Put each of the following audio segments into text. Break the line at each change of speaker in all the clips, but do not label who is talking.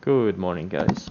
Good morning, guys.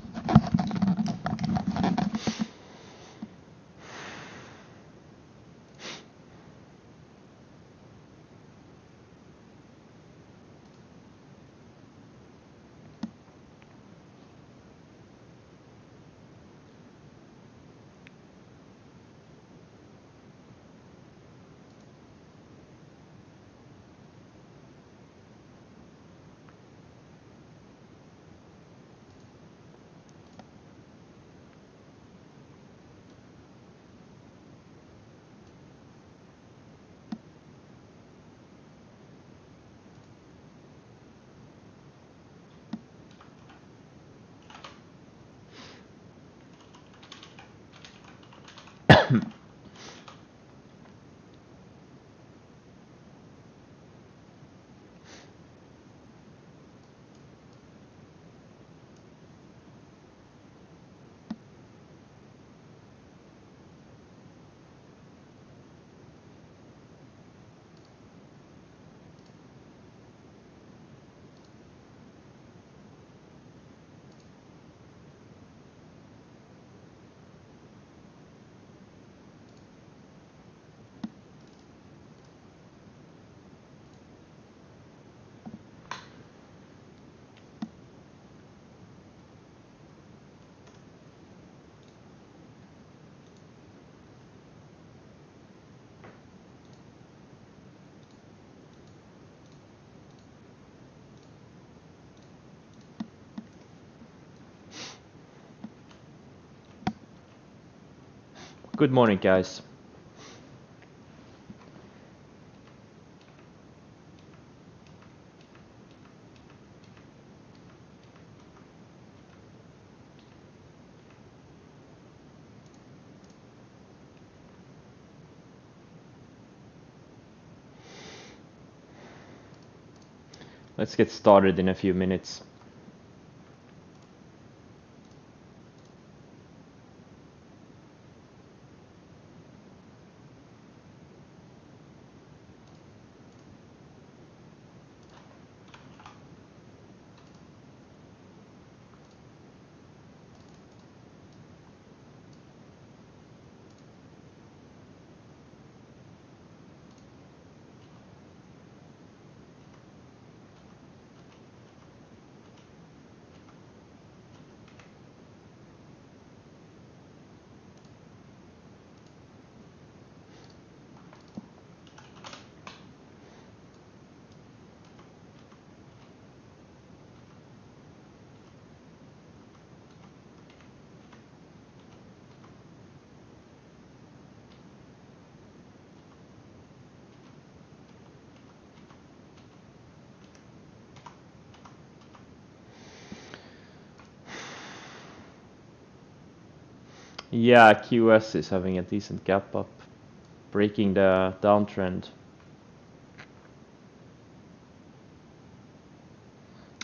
Good morning, guys. Let's get started in a few minutes. Yeah, QS is having a decent gap up, breaking the downtrend.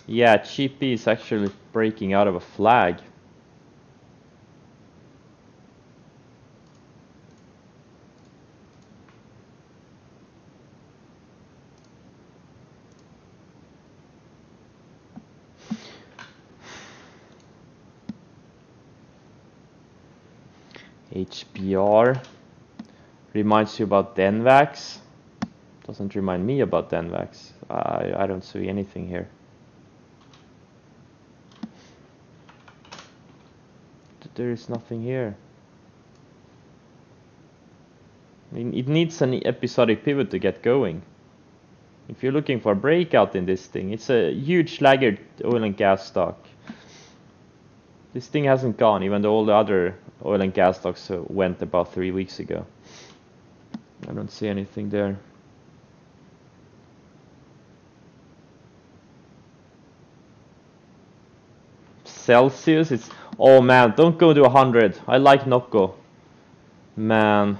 Yeah, GP is actually breaking out of a flag. HBR reminds you about Denvax. Doesn't remind me about Denvax. I don't see anything here. There is nothing here. I mean, it needs an episodic pivot to get going. If you're looking for a breakout in this thing, it's a huge laggard oil and gas stock. This thing hasn't gone, even though all the other oil and gas stocks went about 3 weeks ago. I don't see anything there. Celsius, it's... Oh man, don't go to 100. I like Nocco. Man.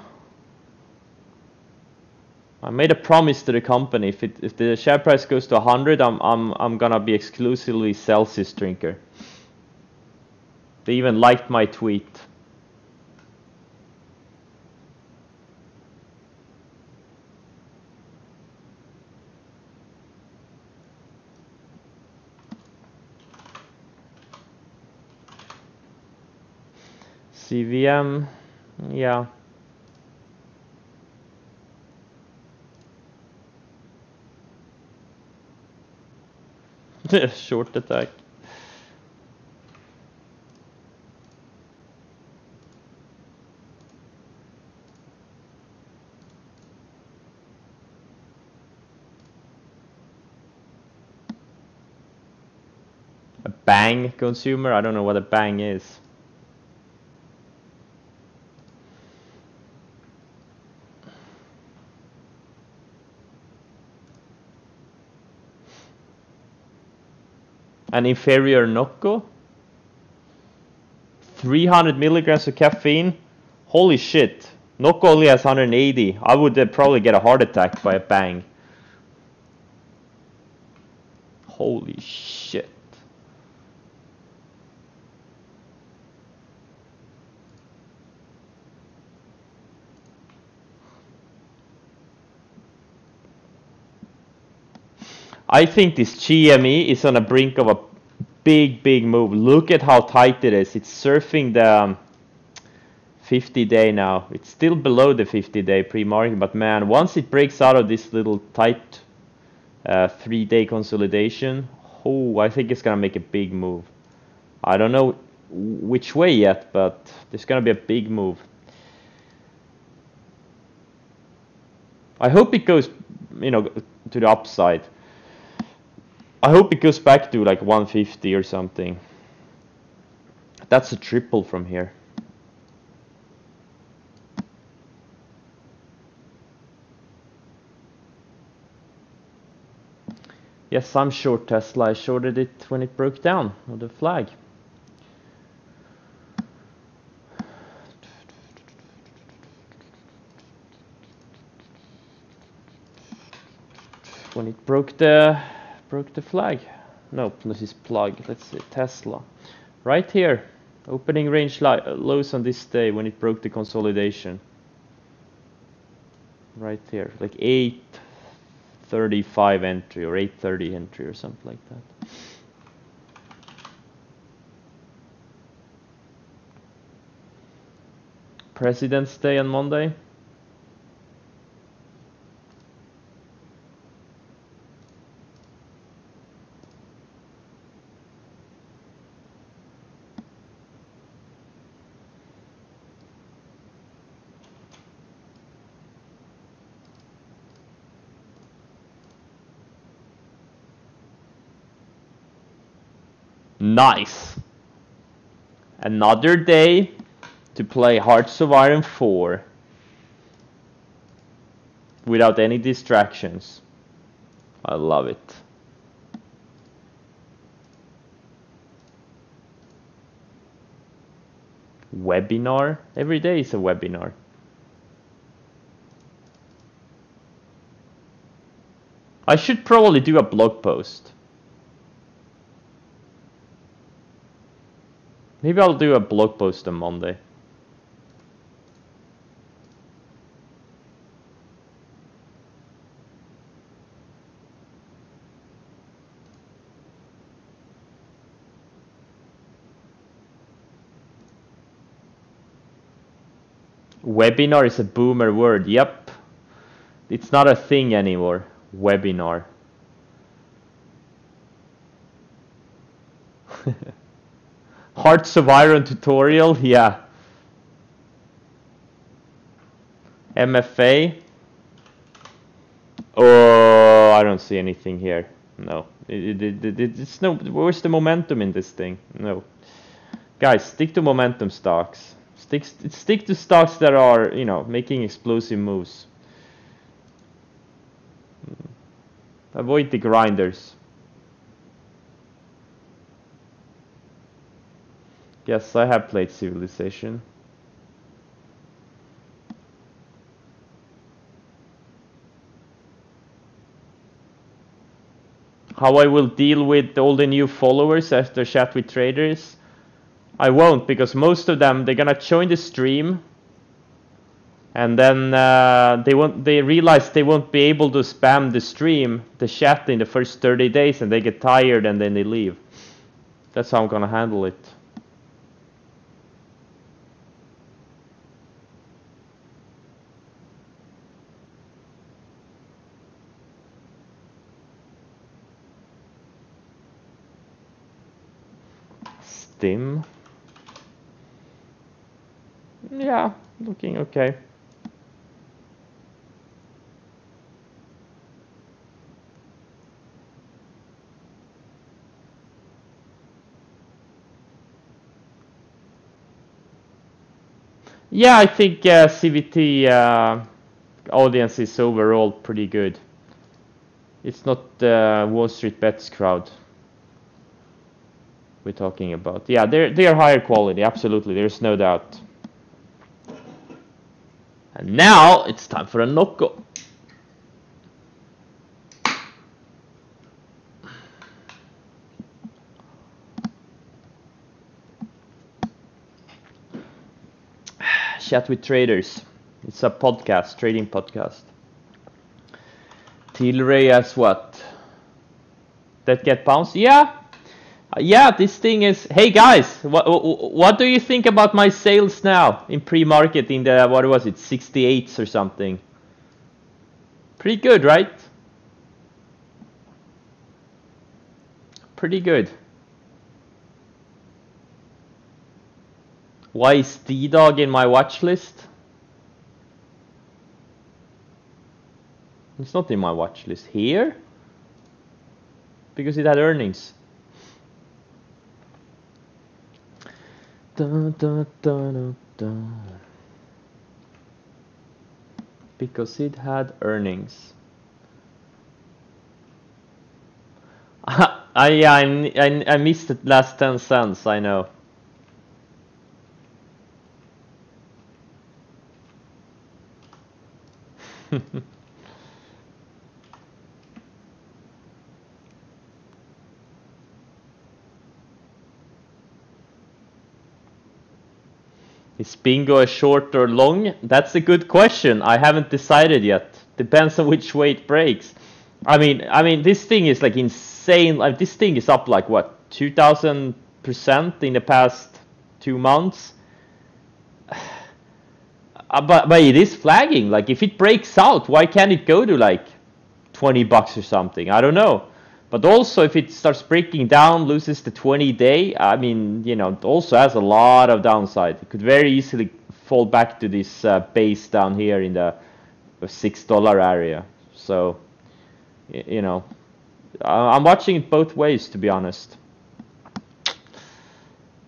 I made a promise to the company. If the share price goes to 100, I'm gonna be exclusively Celsius drinker. They even liked my tweet. CVM, yeah. Short attack. A bang consumer? I don't know what a bang is. An inferior Nocco? 300 milligrams of caffeine? Holy shit. Nocco only has 180. I would probably get a heart attack by a bang. Holy shit. I think this GME is on the brink of a big move. Look at how tight it is. It's surfing the 50-day now. It's still below the 50-day pre-market, but man, once it breaks out of this little tight 3-day consolidation, oh, I think it's gonna make a big move. I don't know which way yet, but there's gonna be a big move. I hope it goes, you know, to the upside. I hope it goes back to like 150 or something. That's a triple from here. Yes, I'm short Tesla. I shorted it when it broke down on the flag. When it broke the flag. Nope, this is plug. Let's see, Tesla. Right here, opening range lows on this day when it broke the consolidation. Right here, like 835 entry or 830 entry or something like that. President's Day on Monday. Nice. Another day to play Hearts of Iron 4 without any distractions. I love it. Webinar? Every day is a webinar. I should probably do a blog post. Maybe I'll do a blog post on Monday. Webinar is a boomer word. Yep. It's not a thing anymore. Webinar. Hearts of Iron tutorial? Yeah. MFA? Oh, I don't see anything here. No. It's no. Where's the momentum in this thing? No. Guys, stick to momentum stocks. Stick to stocks that are, you know, making explosive moves. Avoid the grinders. Yes, I have played Civilization. How I will deal with all the new followers after chat with traders? I won't, because most of them, they're gonna join the stream and then they realize they won't be able to spam the stream, the chat in the first 30 days, and they get tired and then they leave. That's how I'm gonna handle it. dim. Yeah, looking okay. Yeah, I think CVT audience is overall pretty good. It's not Wall Street Bets crowd we're talking about. Yeah, they're higher quality, absolutely. There's no doubt. And now it's time for a knockout. Chat with traders. It's a podcast, trading podcast. Tilray as what? That get bounced? Yeah. Yeah, this thing is. Hey guys, what do you think about my sales now in pre-market in the, what was it, 68s or something? Pretty good, right? Pretty good. Why is D-Dog in my watch list? It's not in my watch list here. Because it had earnings. Dun, dun, dun, dun, dun. Because it had earnings. I missed the last 10 cents, I know. Is bingo a short or long? That's a good question. I haven't decided yet. Depends on which way it breaks. I mean, this thing is like insane. Like, this thing is up like what, 2,000% in the past 2 months. But it is flagging. Like, if it breaks out, why can't it go to like $20 or something? I don't know. But also, if it starts breaking down, loses the 20-day, I mean, you know, it also has a lot of downside. It could very easily fall back to this base down here in the $6 area. So, you know, I'm watching it both ways, to be honest.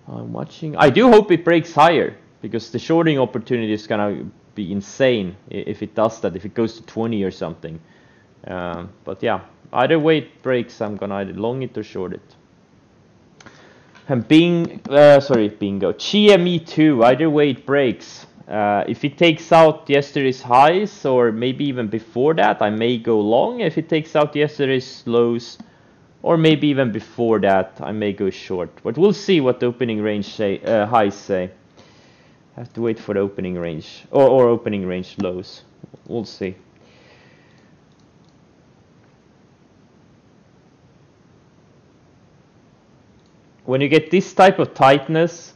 I do hope it breaks higher, because the shorting opportunity is gonna be insane if it does that, if it goes to 20 or something. But yeah, either way it breaks, I'm gonna either long it or short it. And bingo, GME2, either way it breaks. If it takes out yesterday's highs, or maybe even before that, I may go long. If it takes out yesterday's lows, or maybe even before that, I may go short. But we'll see what the opening range highs say. Have to wait for the opening range, or opening range lows. We'll see. When you get this type of tightness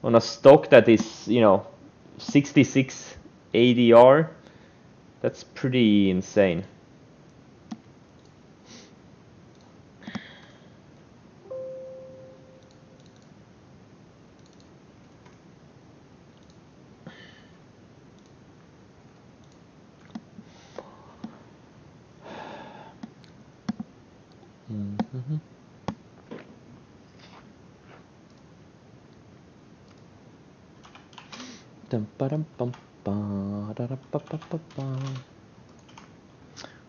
on a stock that is, you know, 66 ADR, that's pretty insane.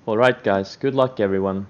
All right, guys. Good luck, everyone.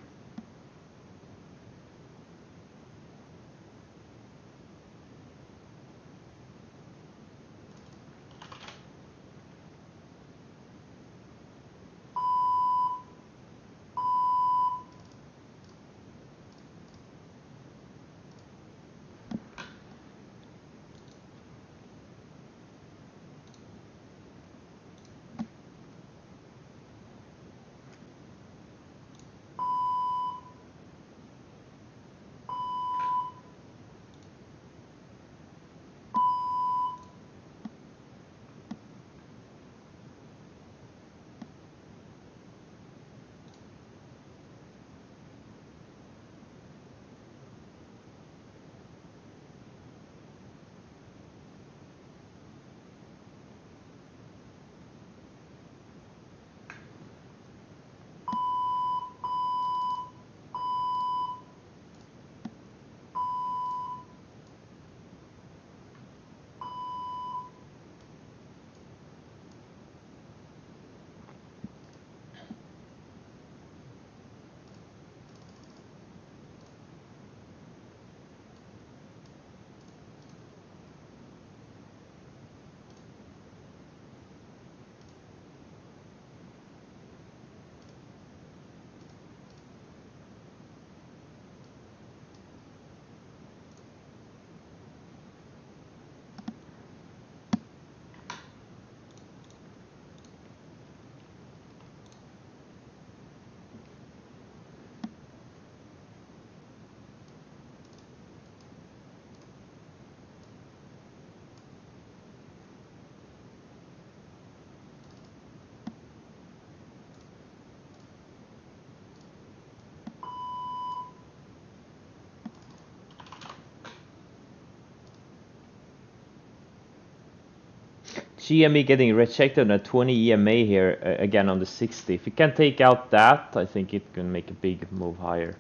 GME getting rejected on a 20 EMA here again on the 60. If you can take out that, I think it can make a big move higher.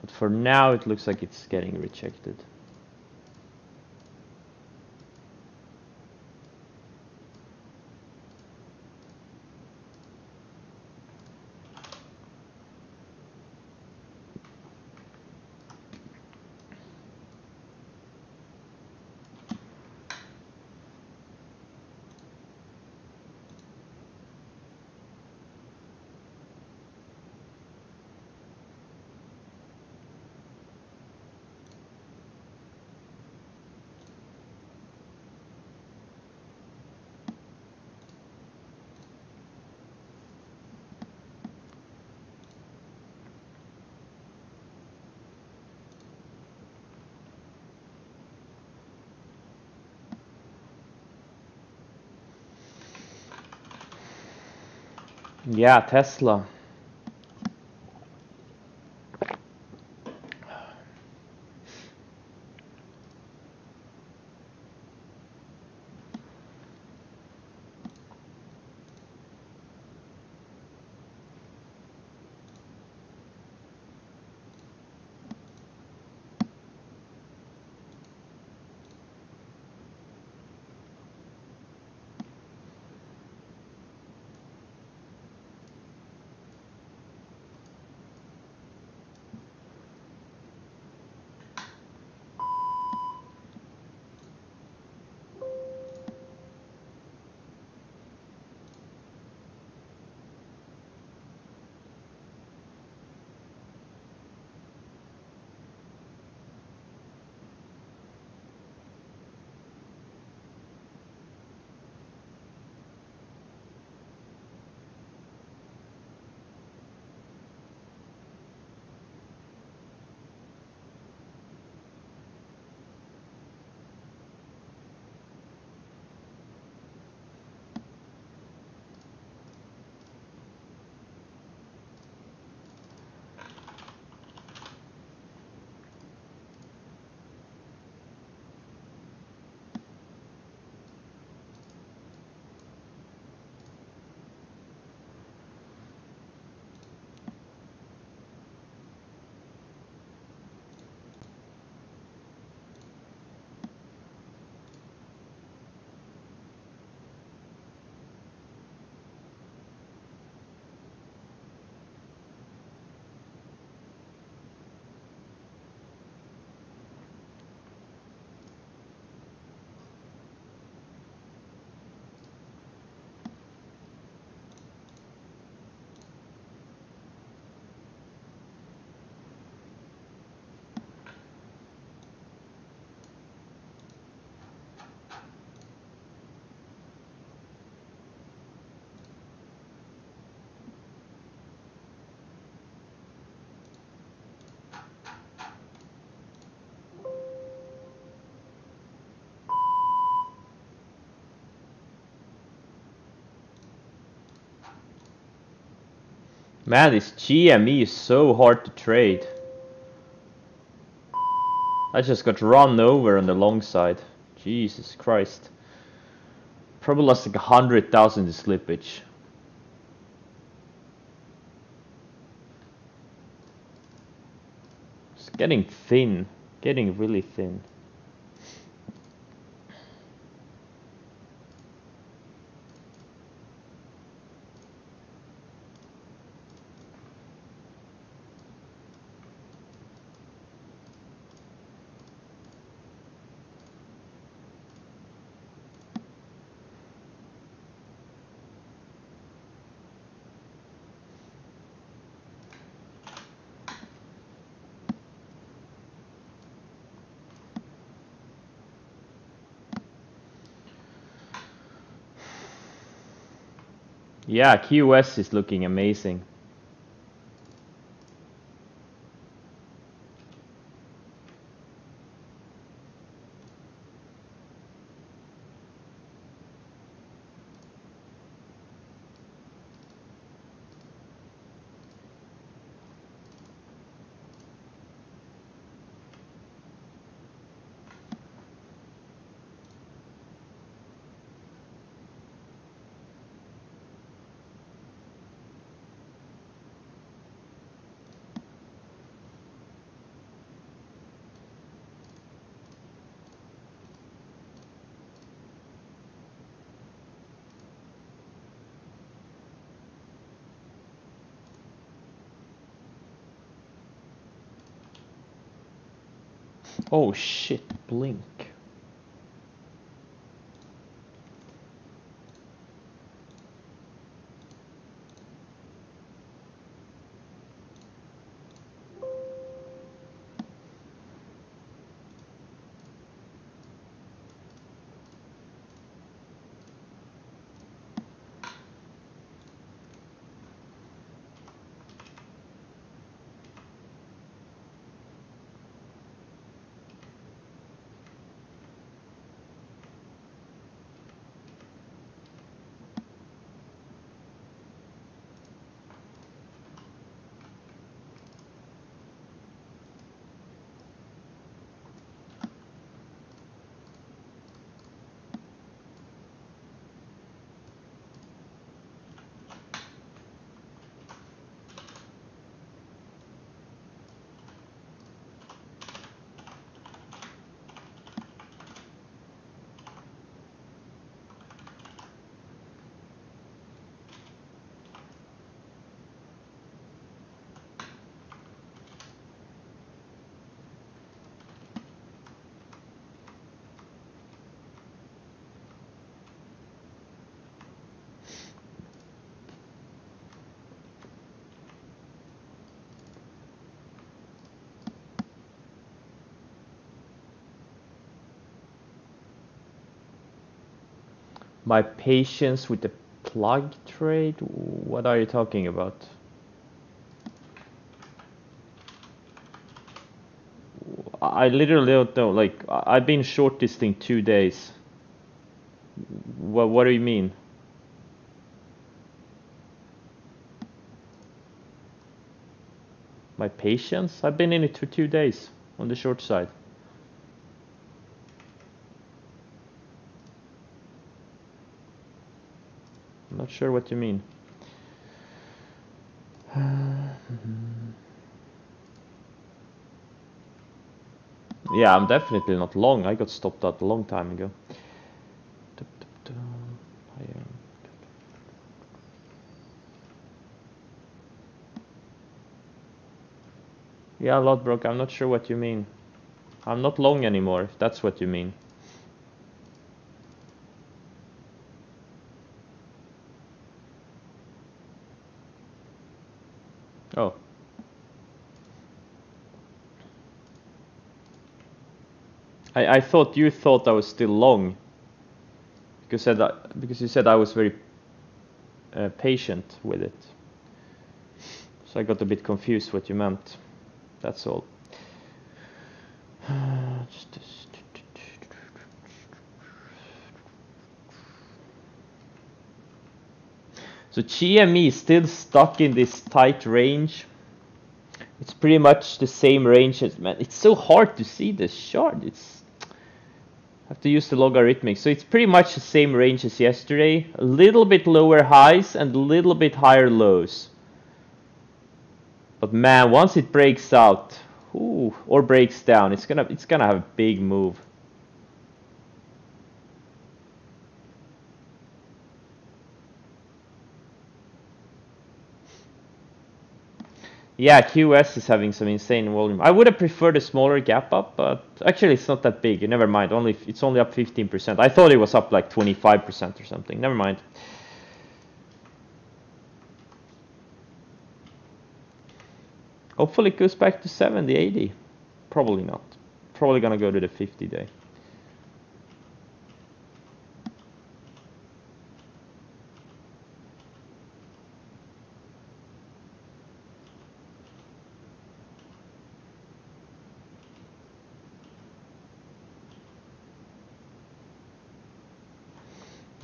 But for now, it looks like it's getting rejected. Yeah, Tesla. Man, this GME is so hard to trade. I just got run over on the long side. Jesus Christ. Probably lost like 100,000 in slippage. It's getting thin. Getting really thin. Yeah, QS is looking amazing. Oh shit, blink. My patience with the plug trade? What are you talking about? I literally don't know. Like, I've been short this thing 2 days. What do you mean? My patience? I've been in it for 2 days on the short side. I'm not sure what you mean. Yeah, I'm definitely not long. I got stopped out a long time ago. Yeah, Lodbrok, I'm not sure what you mean. I'm not long anymore, if that's what you mean. Oh. I thought you thought I was still long. Because you said I was very patient with it. So I got a bit confused what you meant. That's all. So GME is still stuck in this tight range. It's pretty much the same range as, man, it's so hard to see this chart. It's have to use the logarithmic. So it's pretty much the same range as yesterday. A little bit lower highs and a little bit higher lows. But man, once it breaks out, or breaks down, it's gonna have a big move. Yeah, QS is having some insane volume. I would have preferred a smaller gap up, but actually it's not that big. Never mind. It's only up 15%. I thought it was up like 25% or something. Never mind. Hopefully it goes back to 70, 80. Probably not. Probably gonna go to the 50-day.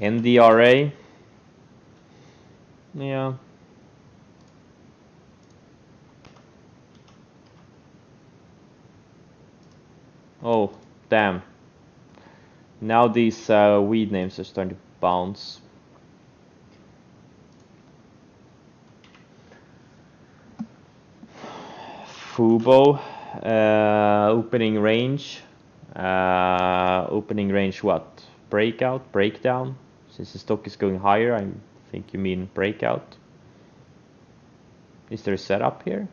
NDRA. Yeah. Oh, damn. Now these weed names are starting to bounce. Fubo, opening range. Opening range what? Breakout, breakdown? Since the stock is going higher, I think you mean breakout. Is there a setup here?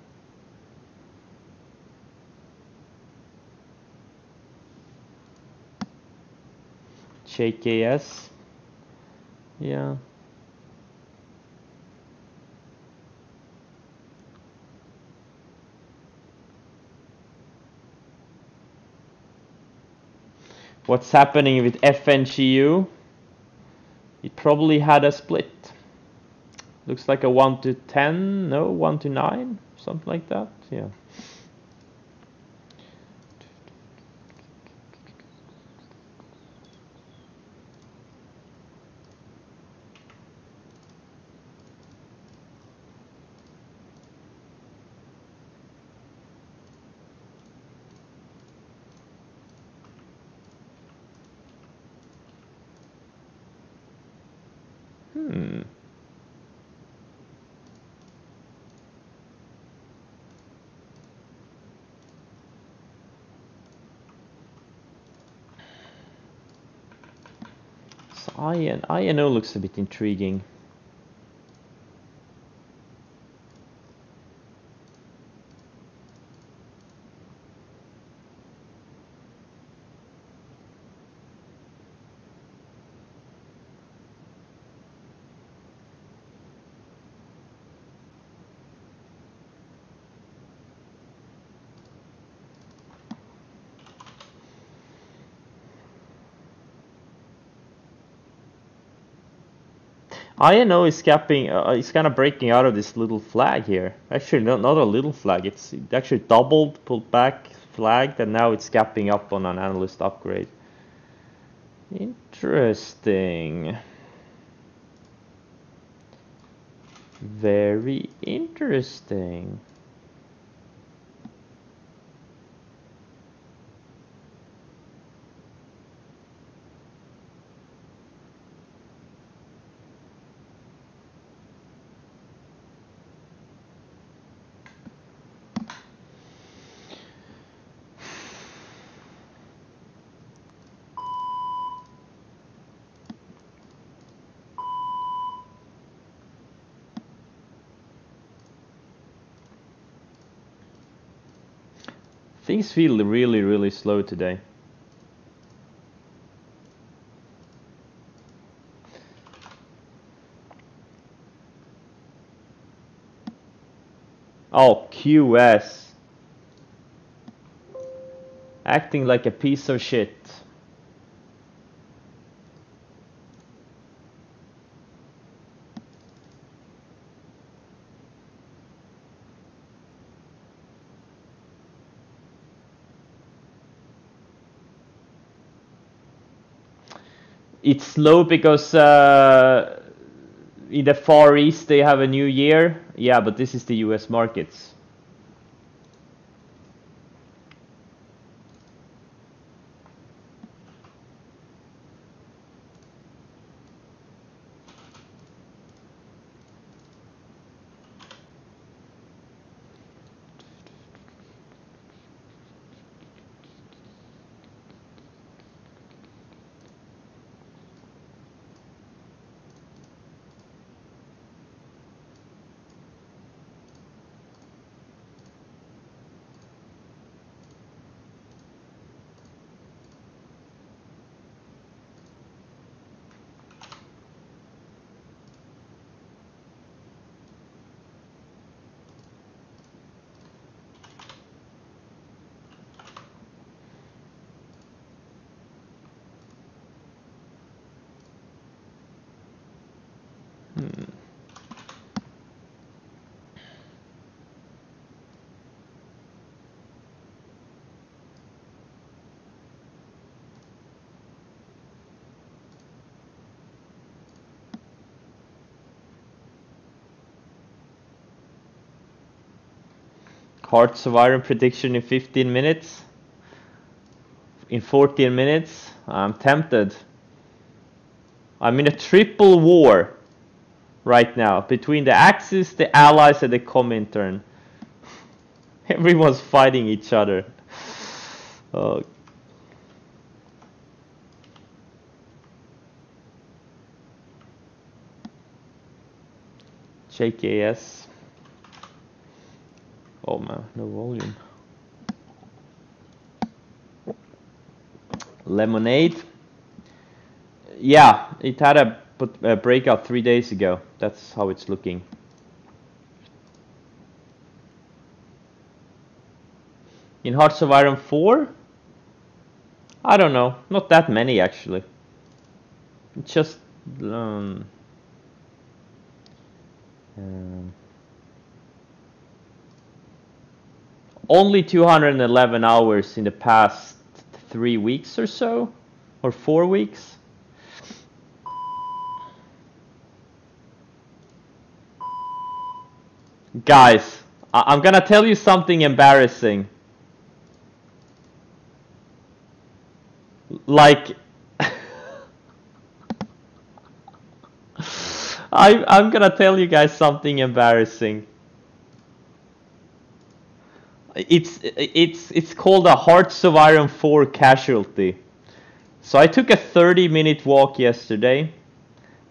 JKS. Yeah. What's happening with FNGU? It probably had a split. Looks like a 1 to 10, no, 1 to 9, something like that. Yeah. So INO looks a bit intriguing. INO is capping, it's kind of breaking out of this little flag here. Actually, not a little flag, it actually doubled, pulled back, flagged, and now it's gapping up on an analyst upgrade. Interesting. Very interesting. Things feel really, really slow today. Oh, QS. Acting like a piece of shit. It's slow because in the Far East they have a new year. Yeah, but this is the US markets. Hearts of Iron prediction in 15 minutes. In 14 minutes. I'm tempted. I'm in a triple war right now between the Axis, the Allies, and the Comintern. Everyone's fighting each other. Oh. JKS. Oh man, no volume. Lemonade. Yeah, it had a breakout 3 days ago. That's how it's looking. In Hearts of Iron 4? I don't know. Not that many, actually. It's just... only 211 hours in the past 3 weeks or so? Or 4 weeks? Guys, I'm gonna tell you something embarrassing. Like... I'm gonna tell you guys something embarrassing. It's called a Hearts of Iron 4 casualty. So I took a 30-minute walk yesterday,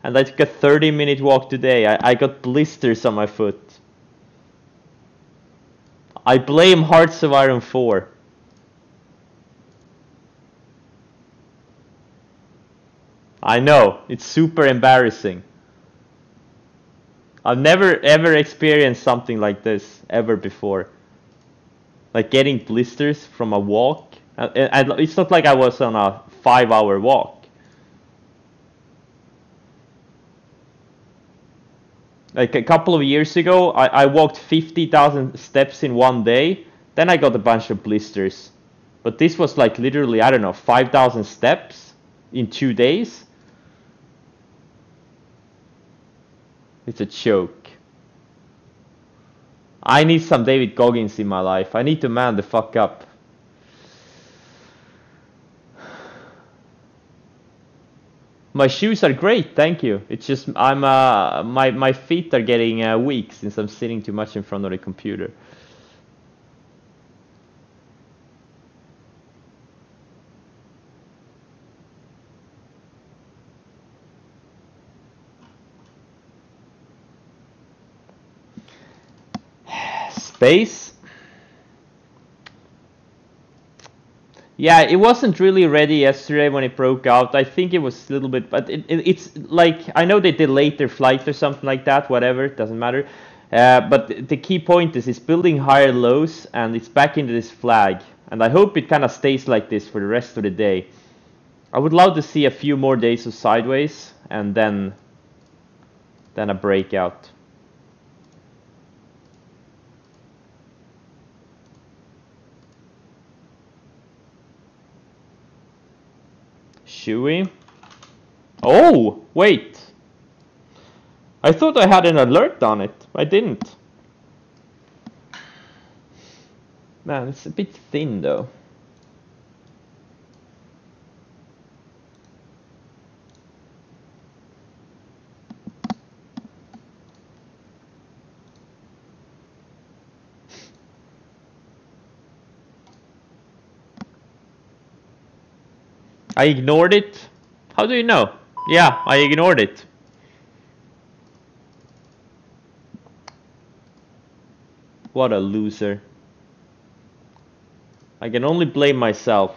and I took a 30-minute walk today. I got blisters on my foot. I blame Hearts of Iron 4. I know, it's super embarrassing. I've never ever experienced something like this ever before. Like getting blisters from a walk. And it's not like I was on a 5-hour walk. Like a couple of years ago, I walked 50,000 steps in one day. Then I got a bunch of blisters. But this was like literally, I don't know, 5,000 steps in 2 days. It's a joke. I need some David Goggins in my life. I need to man the fuck up. My shoes are great, thank you. It's just my feet are getting weak since I'm sitting too much in front of the computer. Space? Yeah, it wasn't really ready yesterday when it broke out. I think it was a little bit, but it's like, I know they delayed their flight or something like that, whatever, it doesn't matter. But the key point is it's building higher lows and it's back into this flag. And I hope it kind of stays like this for the rest of the day. I would love to see a few more days of sideways and then a breakout. HOI? Oh, wait. I thought I had an alert on it. I didn't. Man, it's a bit thin though. I ignored it? How do you know? Yeah, I ignored it. What a loser. I can only blame myself.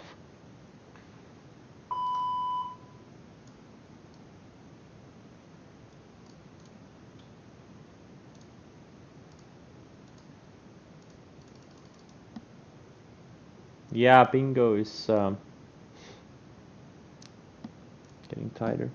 Yeah, bingo is getting tighter.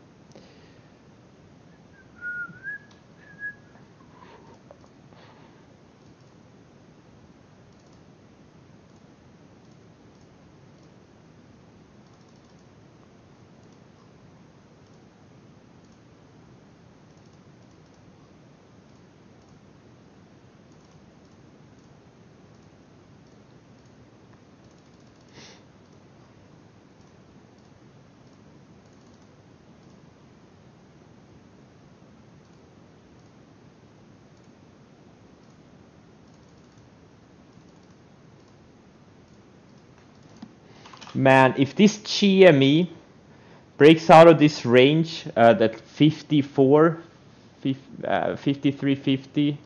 Man, if this GME breaks out of this range, that 5350,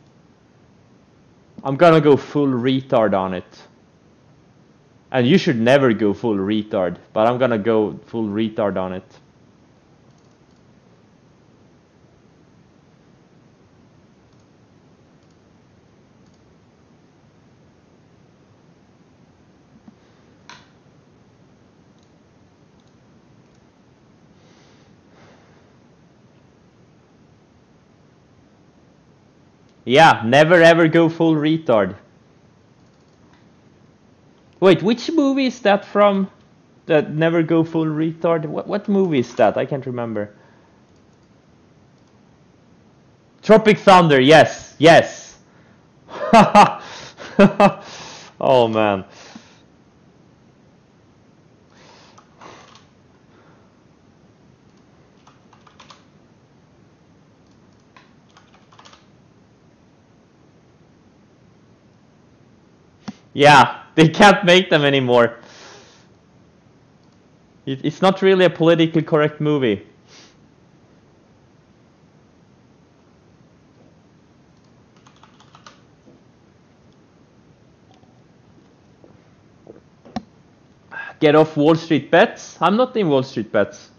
I'm gonna go full retard on it. And you should never go full retard, but I'm gonna go full retard on it. Yeah, never ever go full retard. Wait, which movie is that from? That never go full retard? What movie is that? I can't remember. Tropic Thunder, yes, yes. Oh man. Yeah, they can't make them anymore. It's not really a politically correct movie. Get off Wall Street bets? I'm not in Wall Street bets.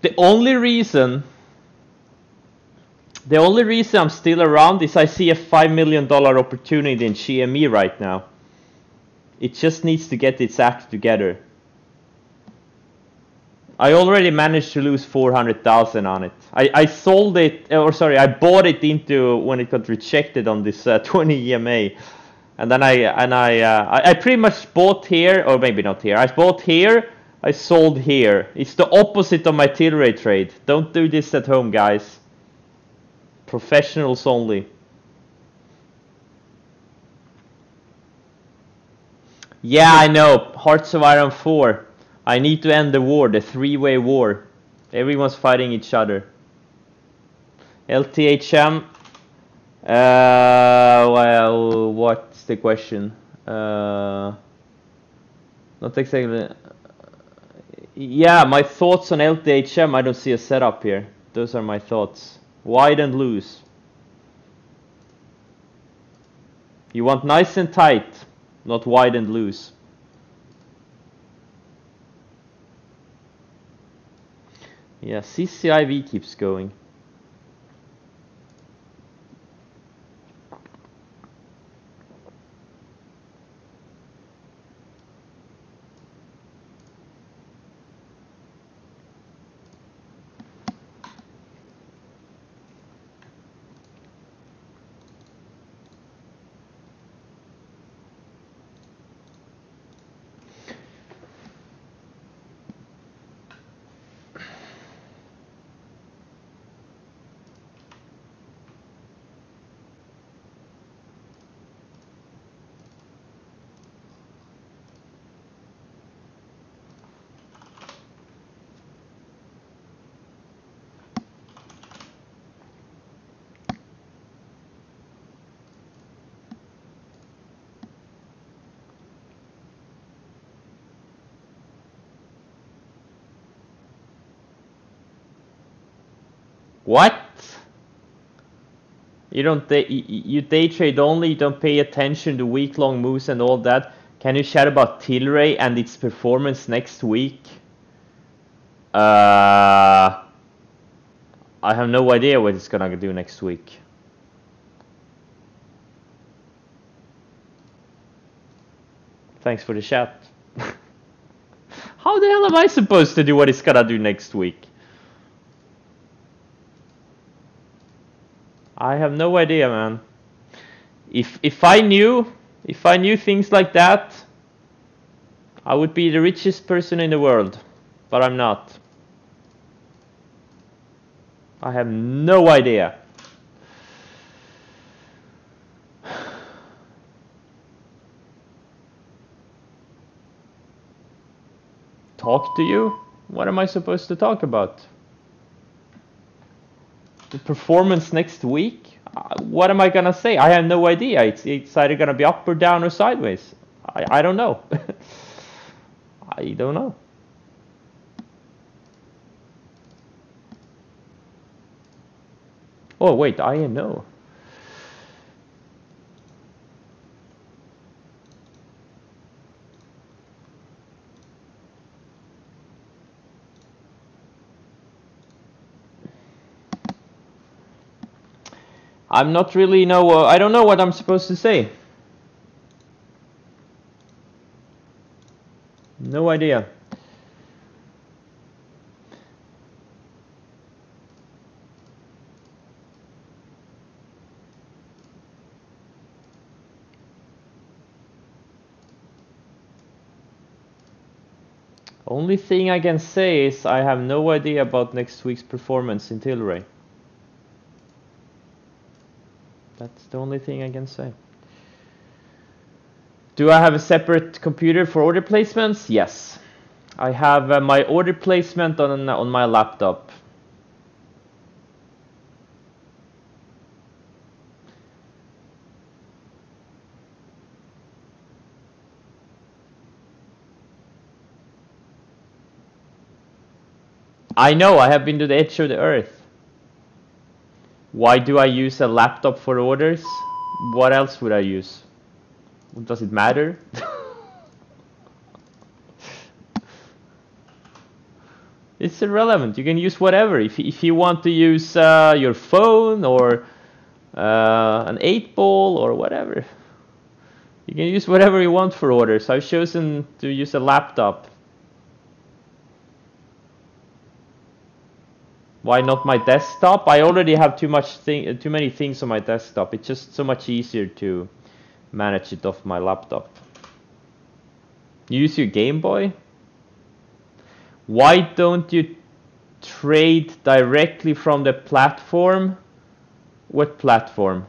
The only reason I'm still around is I see a $5 million opportunity in GME right now. It just needs to get its act together. I already managed to lose 400,000 on it. I sold it, or sorry, I bought it into when it got rejected on this 20 EMA, and then I pretty much bought here, or maybe not here. I bought here, I sold here. It's the opposite of my Tilray trade. Don't do this at home, guys. Professionals only. Yeah, I know. Hearts of Iron 4. I need to end the war, the three-way war. Everyone's fighting each other. LTHM. Well, what's the question? Not exactly. Yeah, my thoughts on LTHM. I don't see a setup here. Those are my thoughts. Wide and loose. You want nice and tight, not wide and loose. Yeah, CCIV keeps going. What? You don't you day trade only, you don't pay attention to week-long moves and all that. Can you chat about Tilray and its performance next week? I have no idea what it's gonna do next week. Thanks for the chat. How the hell am I supposed to do what it's gonna do next week? I have no idea, man. If I knew things like that, I would be the richest person in the world, but I'm not. I have no idea. Talk to you? What am I supposed to talk about? The performance next week? What am I gonna say? I have no idea. It's either gonna be up or down or sideways. I don't know. I don't know. Oh wait, I know. I'm not really I don't know what I'm supposed to say. No idea. Only thing I can say is I have no idea about next week's performance in Tilray. That's the only thing I can say. Do I have a separate computer for order placements? Yes. I have my order placement on my laptop. I know, I have been to the edge of the earth. Why do I use a laptop for orders? What else would I use? Does it matter? It's irrelevant. You can use whatever. If you want to use your phone or an 8-ball or whatever, you can use whatever you want for orders. I've chosen to use a laptop. Why not my desktop? I already have too many things on my desktop. It's just so much easier to manage it off my laptop. Use your Game Boy? Why don't you trade directly from the platform? What platform?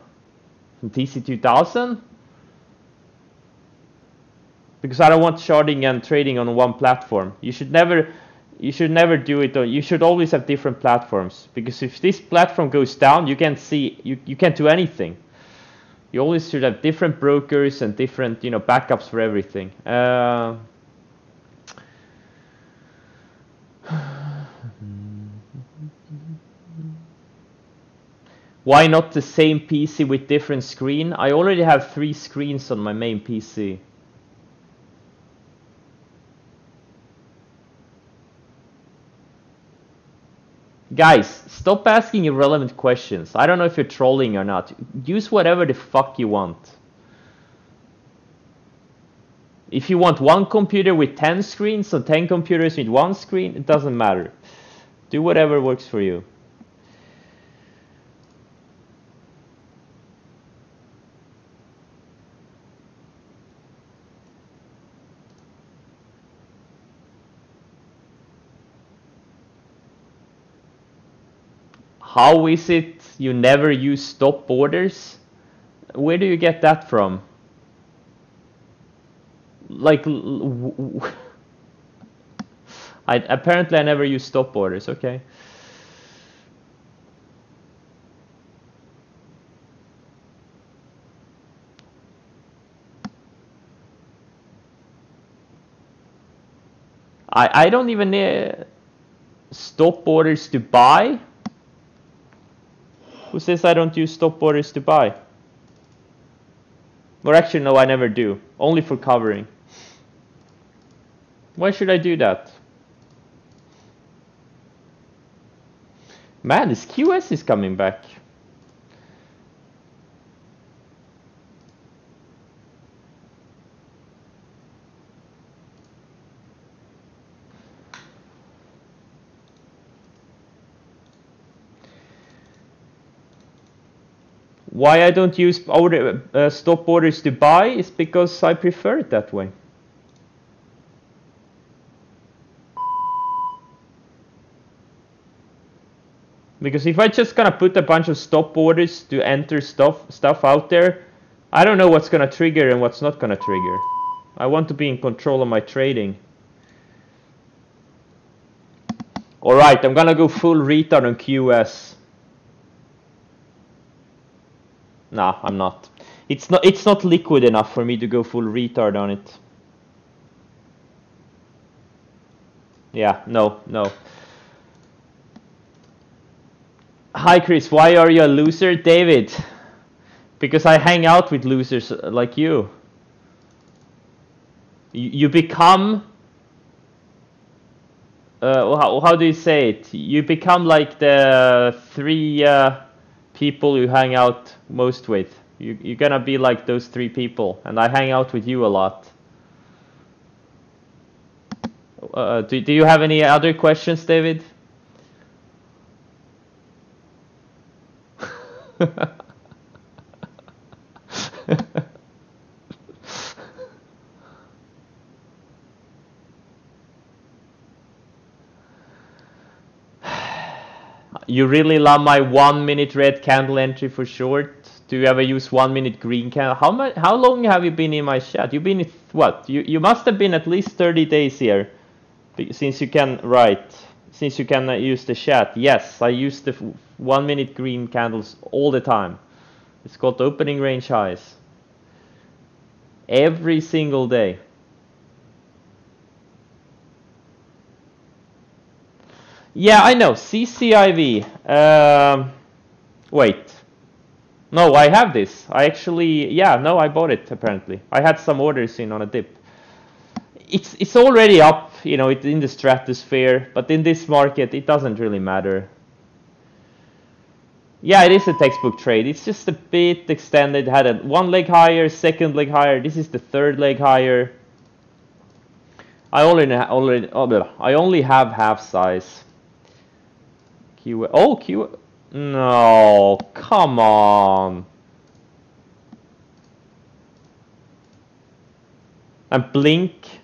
From TC2000? Because I don't want sharding and trading on one platform. You should never do it. You should always have different platforms, because if this platform goes down, you can't do anything. You always should have different brokers and different backups for everything. Why not the same PC with different screen? I already have 3 screens on my main PC. Guys, stop asking irrelevant questions. I don't know if you're trolling or not. Use whatever the fuck you want. If you want one computer with 10 screens or 10 computers with 1 screen, it doesn't matter. Do whatever works for you. How is it you never use stop orders? Where do you get that from? Like, apparently I never use stop orders, okay. I don't even need stop orders to buy. Who says I don't use stop orders to buy? Or actually, no, I never do. Only for covering. Why should I do that? Man, this QS is coming back. Why I don't use stop orders to buy is because I prefer it that way. Because if I just gonna put a bunch of stop orders to enter stuff out there, I don't know what's gonna trigger and what's not gonna trigger. I want to be in control of my trading. Alright, I'm gonna go full retard on QS. Nah, I'm not. It's not liquid enough for me to go full retard on it. Yeah, no. Hi Chris, why are you a loser? David, because I hang out with losers like you. You become... how do you say it? You become like the 3 people you hang out most with. You're gonna be like those 3 people, and I hang out with you a lot. Do you have any other questions, David? You really love my 1-minute red candle entry for short. Do you ever use 1-minute green candle? How long have you been in my chat? You've been what? You must have been at least 30 days here, since you can write, since you can use the chat. Yes, I use the 1-minute green candles all the time. It's called opening range highs. Every single day. Yeah, I know. CCIV. Wait. No, I have this. I actually, yeah, no, I bought it apparently. I had some orders in on a dip. It's already up, you know, it's in the stratosphere, but in this market, it doesn't really matter. Yeah, it is a textbook trade. It's just a bit extended. Had a 1 leg higher, 2nd leg higher. This is the 3rd leg higher. I only have half size. Q. No, come on. And blink.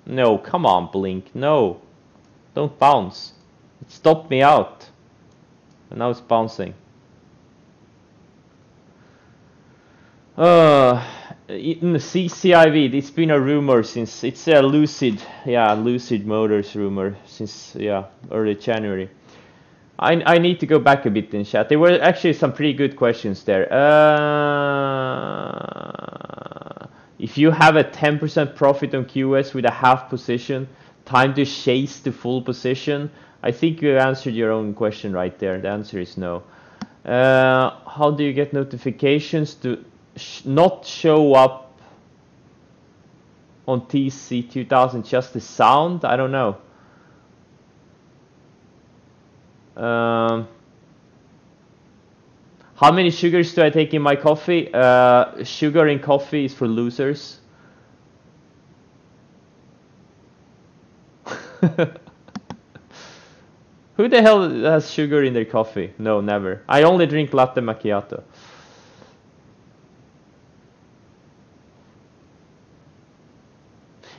No, come on, blink. No, don't bounce. It stopped me out. And now it's bouncing. In the CCIV, it's been a rumor since, it's a Lucid Motors rumor since, early January. I need to go back a bit in chat. There were actually some pretty good questions there. If you have a 10% profit on QS with a half position, time to chase the full position. I think you answered your own question right there. The answer is no. How do you get notifications to not show up on TC2000? Just the sound? I don't know. How many sugars do I take in my coffee? Sugar in coffee is for losers. Who the hell has sugar in their coffee? No, never. I only drink latte macchiato.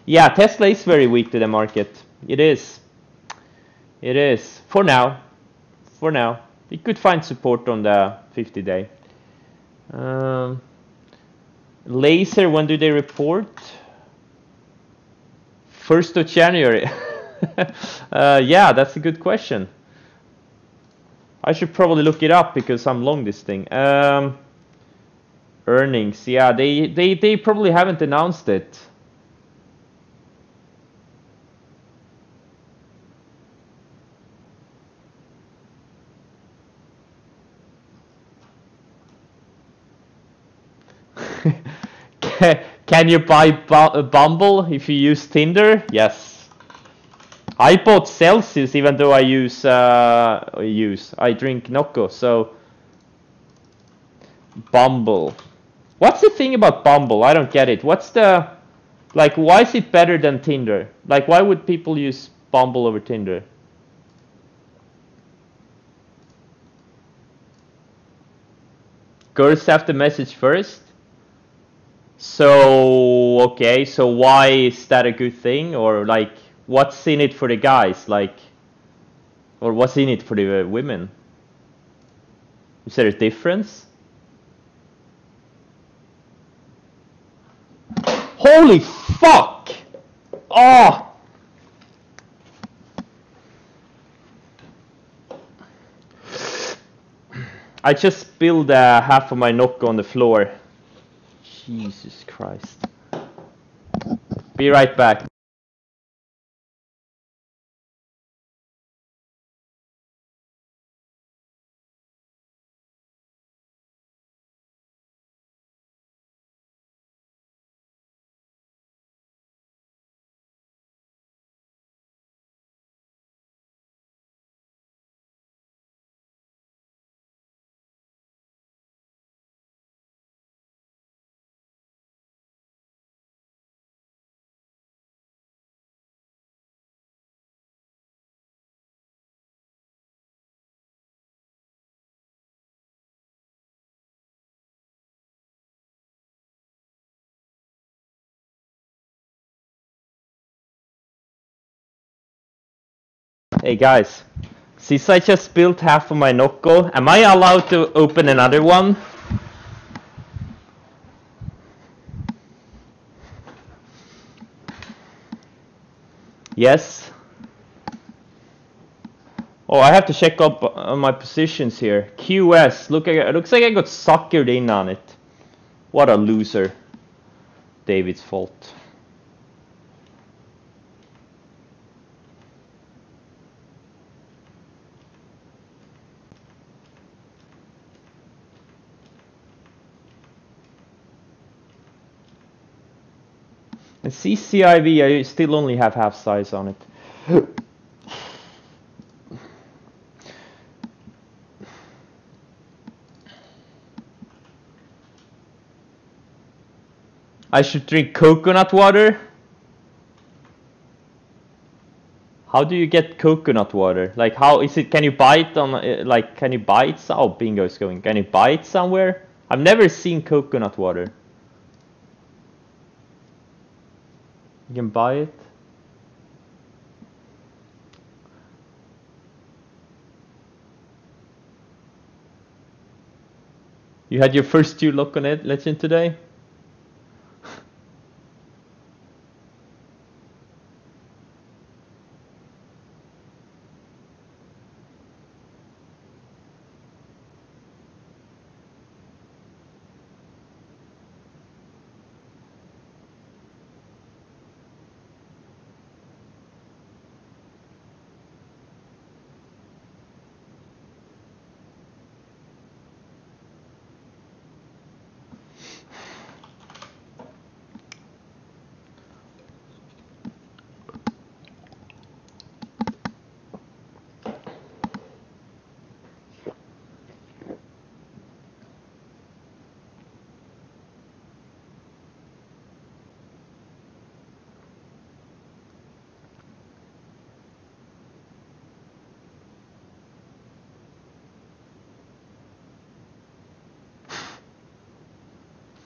Yeah, Tesla is very weak to the market. It is. It is. For now. For now. It could find support on the 50-day. Laser, when do they report? 1st of January. Yeah, that's a good question. I should probably look it up because I'm long this thing. Earnings, yeah, they probably haven't announced it. Can you buy Bumble if you use Tinder? Yes. I bought Celsius even though I I drink Nocco, so Bumble. What's the thing about Bumble? I don't get it. What's the, like, why is it better than Tinder? Like, why would people use Bumble over Tinder? Girls have the message first? So, okay, so why is that a good thing? Or, like, what's in it for the guys? Like, or what's in it for the women? Is there a difference? Holy fuck! Oh! I just spilled half of my Nocco on the floor. Jesus Christ. Be right back. Hey guys, since I just built half of my Nocco, am I allowed to open another one? Yes. Oh, I have to check up on my positions here. QS, it looks like I got suckered in on it. What a loser. David's fault. And CCIV, I still only have half size on it. I should drink coconut water? How do you get coconut water? Like, how is it? Can you buy it on, like, can you buy it? Oh, bingo's going. Can you buy it somewhere? I've never seen coconut water. You can buy it? You had your first 2 lock on it, Legend, today?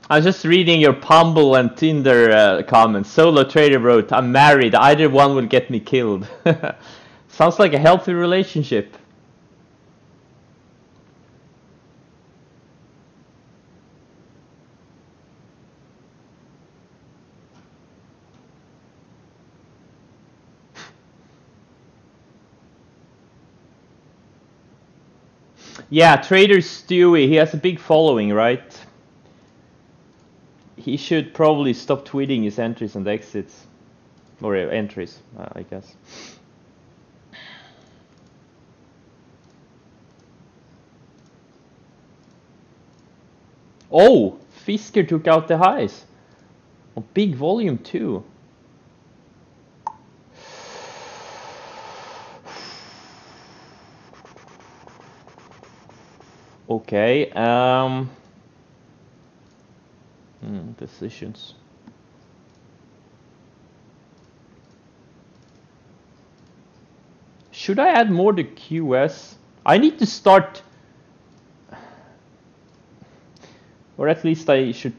I was just reading your Pumble and Tinder comments. Solo Trader wrote, I'm married, either one will get me killed. Sounds like a healthy relationship. Yeah, Trader Stewie, he has a big following, right? He should probably stop tweeting his entries and exits. Or entries, I guess. Oh! Fisker took out the highs. Oh, big volume too. Okay, decisions. Should I add more to QS? I need to start, or at least I should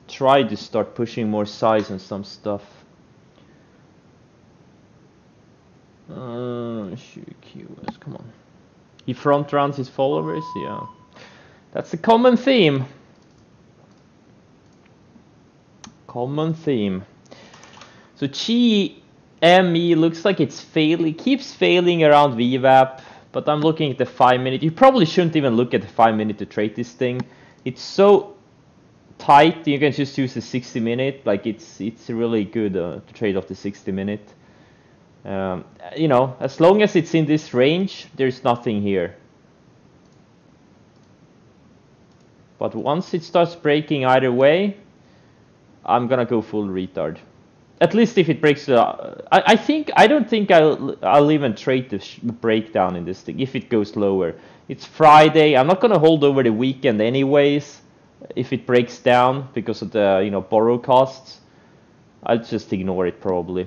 try to start pushing more size on some stuff. QS, come on. He front runs his followers, yeah. That's a common theme. Common theme. So GME looks like it's failing, keeps failing around VWAP, but I'm looking at the 5-minute. You probably shouldn't even look at the 5-minute to trade this thing. It's so tight, you can just use the 60-minute. Like it's really good to trade off the 60-minute. You know, as long as it's in this range, there's nothing here. But once it starts breaking either way, I'm gonna go full retard. At least if it breaks the, I don't think I'll even trade the breakdown in this thing if it goes lower. It's Friday. I'm not gonna hold over the weekend anyways. If it breaks down because of the borrow costs, I'll just ignore it probably.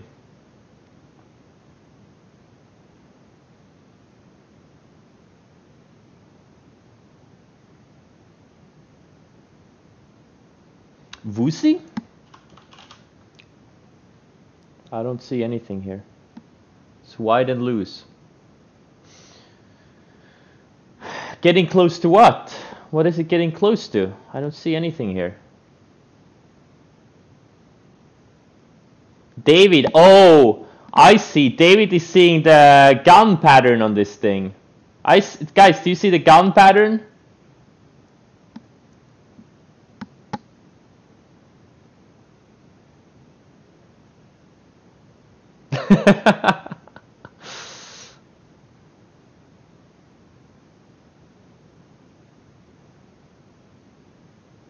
Vusi? I don't see anything here. It's wide and loose. Getting close to what? What is it getting close to? I don't see anything here. David, oh, I see. David is seeing the gun pattern on this thing. Guys, do you see the gun pattern?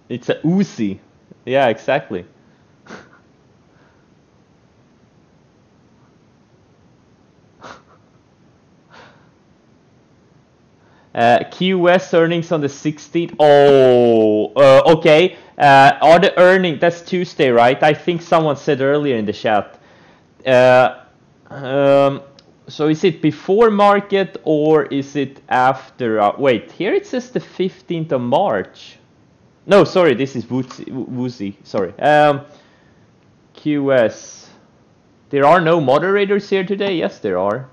It's a Uzi. Yeah, exactly. QS earnings on the 16th. Oh, okay. Are the earnings? That's Tuesday, right? I think someone said earlier in the chat. So is it before market or is it after? Wait, here it says the 15th of March. No, sorry, this is Woozy. Sorry. QS. There are no moderators here today. Yes, there are.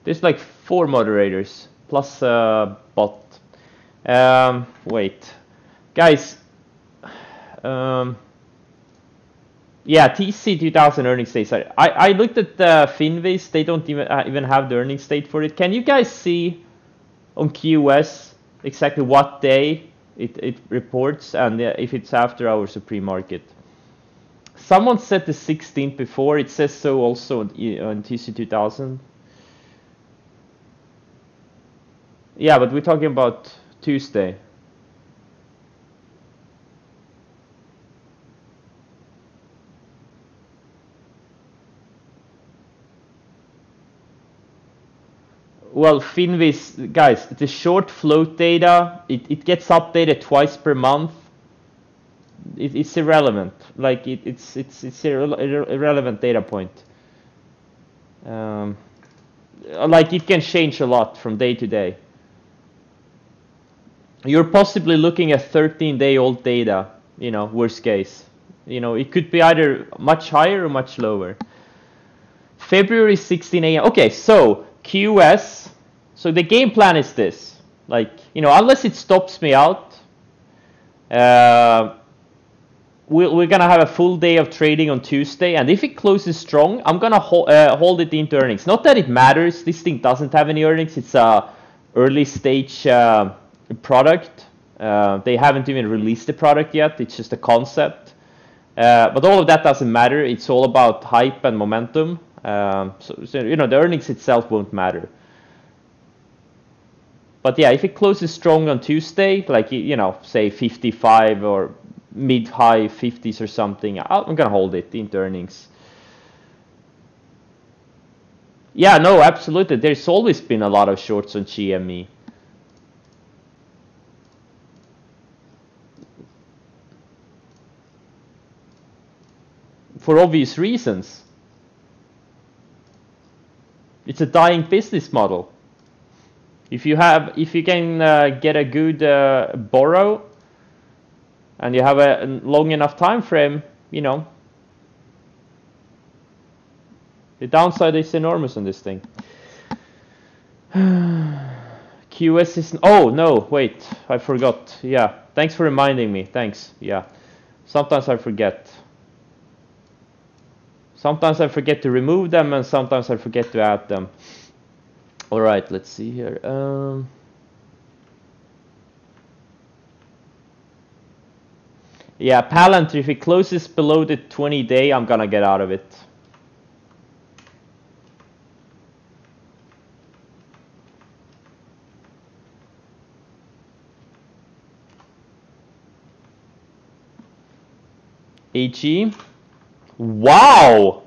There's like 4 moderators plus bot. Wait, guys. Yeah, TC 2000 earnings date. Sorry, I looked at the Finviz. They don't even have the earnings date for it. Can you guys see on QS exactly what day it reports and if it's after hours or pre-market? Someone said the 16th before. It says so also on TC 2000. Yeah, but we're talking about Tuesday. Well, Finviz, guys, the short float data, it gets updated twice per month. It's irrelevant. Like it's irrelevant data point. Like it can change a lot from day to day. You're possibly looking at 13-day-old data, you know, worst case. You know, it could be either much higher or much lower. February 16 a.m. Okay, so QS. So the game plan is this. Like, you know, unless it stops me out, we're going to have a full day of trading on Tuesday. And if it closes strong, I'm going to hold it into earnings. Not that it matters. This thing doesn't have any earnings. It's a early stage product. They haven't even released the product yet. It's just a concept. But all of that doesn't matter. It's all about hype and momentum. So, you know, the earnings itself won't matter. But yeah, if it closes strong on Tuesday, like, you know, say 55 or mid-high 50s or something, I'm going to hold it into earnings. Yeah, no, absolutely. There's always been a lot of shorts on GME. For obvious reasons. It's a dying business model. If you can get a good borrow, and you have a long enough time frame, you know, the downside is enormous on this thing. QS is, oh no, wait, I forgot. Yeah, thanks for reminding me. Thanks. Yeah, sometimes I forget. Sometimes I forget to remove them, and sometimes I forget to add them. All right, let's see here. Yeah, Palantir, if it closes below the 20-day, I'm gonna get out of it. HE. Wow!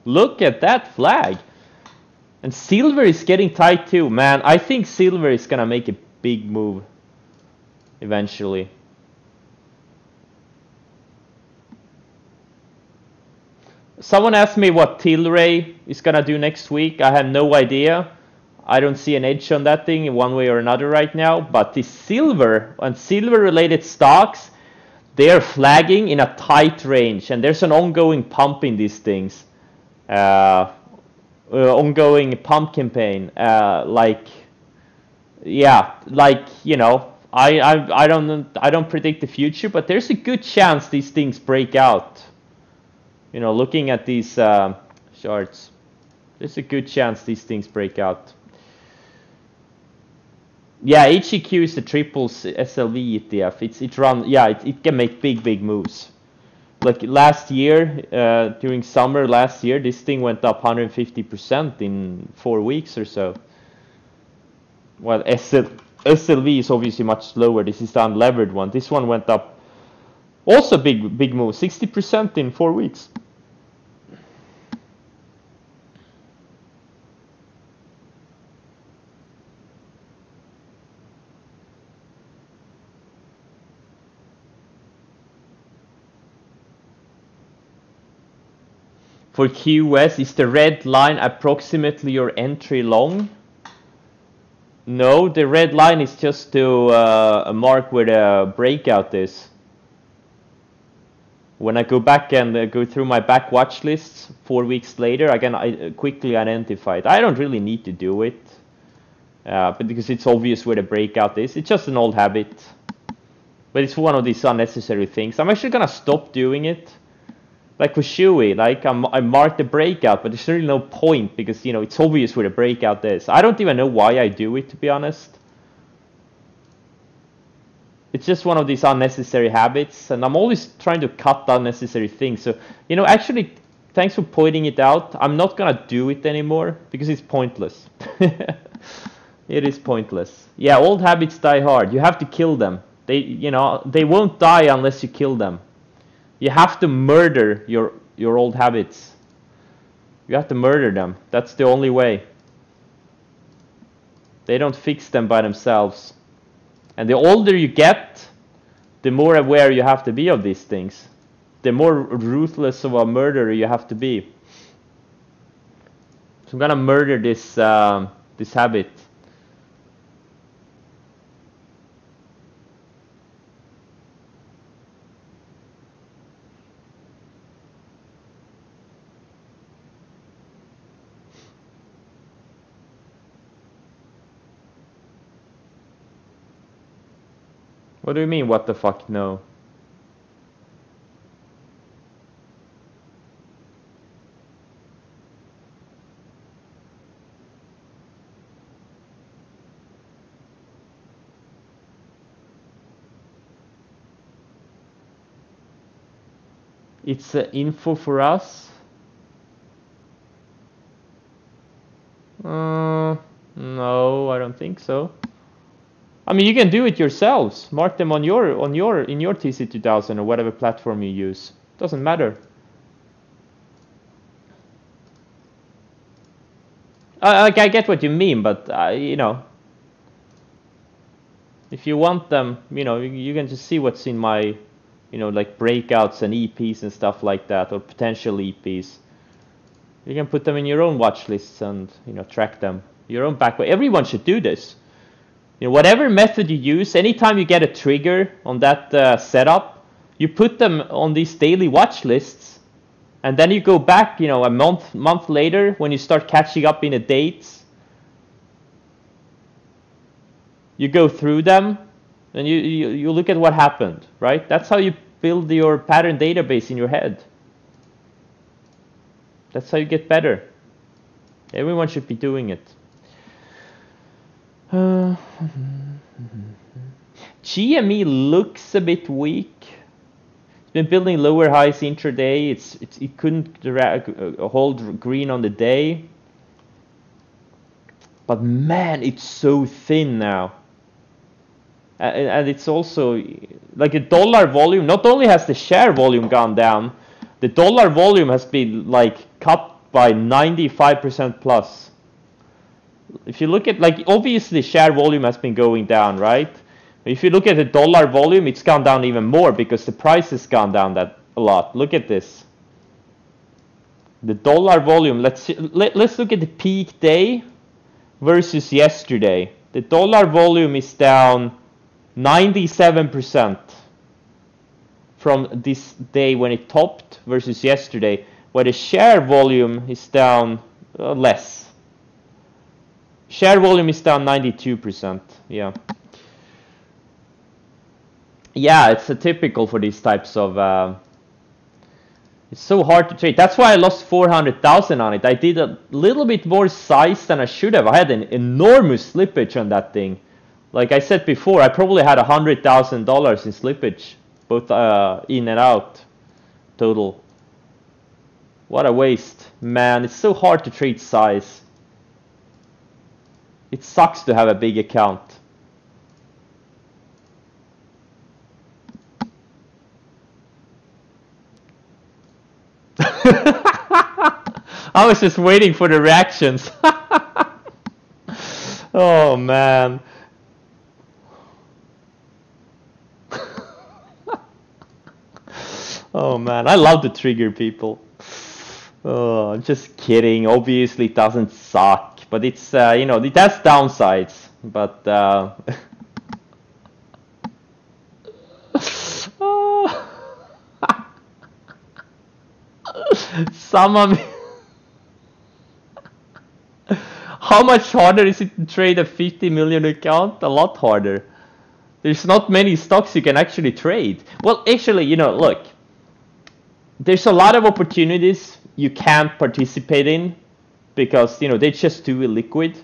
Look at that flag. And silver is getting tight too. Man, I think silver is gonna make a big move eventually. Someone asked me what Tilray is gonna do next week. I have no idea. I don't see an edge on that thing in one way or another right now. But the silver and silver related stocks, they are flagging in a tight range, and there's an ongoing pump in these things. Ongoing pump campaign, like yeah, like, you know, I don't predict the future, but there's a good chance these things break out. You know, looking at these charts, there's a good chance these things break out. Yeah, HEQ is the triples SLV ETF. It can make big moves. Like last year, during summer last year, this thing went up 150% in 4 weeks or so. Well, SLV is obviously much slower. This is the unlevered one. This one went up also big move, 60% in 4 weeks. For QS, is the red line approximately your entry long? No, the red line is just to mark where the breakout is. When I go back and go through my back watch lists 4 weeks later, I can quickly identify it. I don't really need to do it, but because it's obvious where the breakout is. It's just an old habit, but it's one of these unnecessary things. I'm actually gonna stop doing it. Like for HOI, like I marked the breakout, but there's really no point because, you know, it's obvious where the breakout is. I don't even know why I do it, to be honest. It's just one of these unnecessary habits, and I'm always trying to cut unnecessary things. So, you know, actually, thanks for pointing it out. I'm not gonna do it anymore because it's pointless. It is pointless. Yeah, old habits die hard. You have to kill them. You know, they won't die unless you kill them. You have to murder your old habits. You have to murder them. That's the only way. They don't fix them by themselves. And the older you get, the more aware you have to be of these things. The more ruthless of a murderer you have to be. So I'm gonna murder this this habit. What do you mean, what the fuck, no? It's info for us? No, I don't think so. I mean, you can do it yourselves. Mark them in your TC2000 or whatever platform you use. Doesn't matter. Like, I get what you mean, but you know, if you want them, you know, you can just see what's in my, you know, like breakouts and EPs and stuff like that, or potential EPs. You can put them in your own watch lists and, you know, track them. Your own backway. Everyone should do this. You know, whatever method you use, anytime you get a trigger on that setup, you put them on these daily watch lists, and then you go back, you know, a month later when you start catching up in the dates. You go through them, and you look at what happened, right? That's how you build your pattern database in your head. That's how you get better. Everyone should be doing it. GME looks a bit weak. It's been building lower highs intraday. It couldn't hold green on the day. But man, it's so thin now. And it's also like a dollar volume. Not only has the share volume gone down, the dollar volume has been like cut by 95% plus. If you look at, like, obviously share volume has been going down, right? If you look at the dollar volume, it's gone down even more because the price has gone down that a lot. Look at this. The dollar volume, let's look at the peak day versus yesterday. The dollar volume is down 97% from this day when it topped versus yesterday, where the share volume is down less. Share volume is down 92%. Yeah. Yeah, it's a typical for these types of. It's so hard to trade. That's why I lost 400,000 on it. I did a little bit more size than I should have. I had an enormous slippage on that thing. Like I said before, I probably had $100,000 in slippage, both in and out, total. What a waste, man! It's so hard to trade size. It sucks to have a big account. I was just waiting for the reactions. Oh man. Oh man, I love to trigger people. Oh, I'm just kidding. Obviously it doesn't suck, but it's you know, it has downsides, but some of me. How much harder is it to trade a 50 million account? A lot harder. There's not many stocks you can actually trade. Well, actually, you know, look, there's a lot of opportunities you can't participate in because, you know, they're just too illiquid.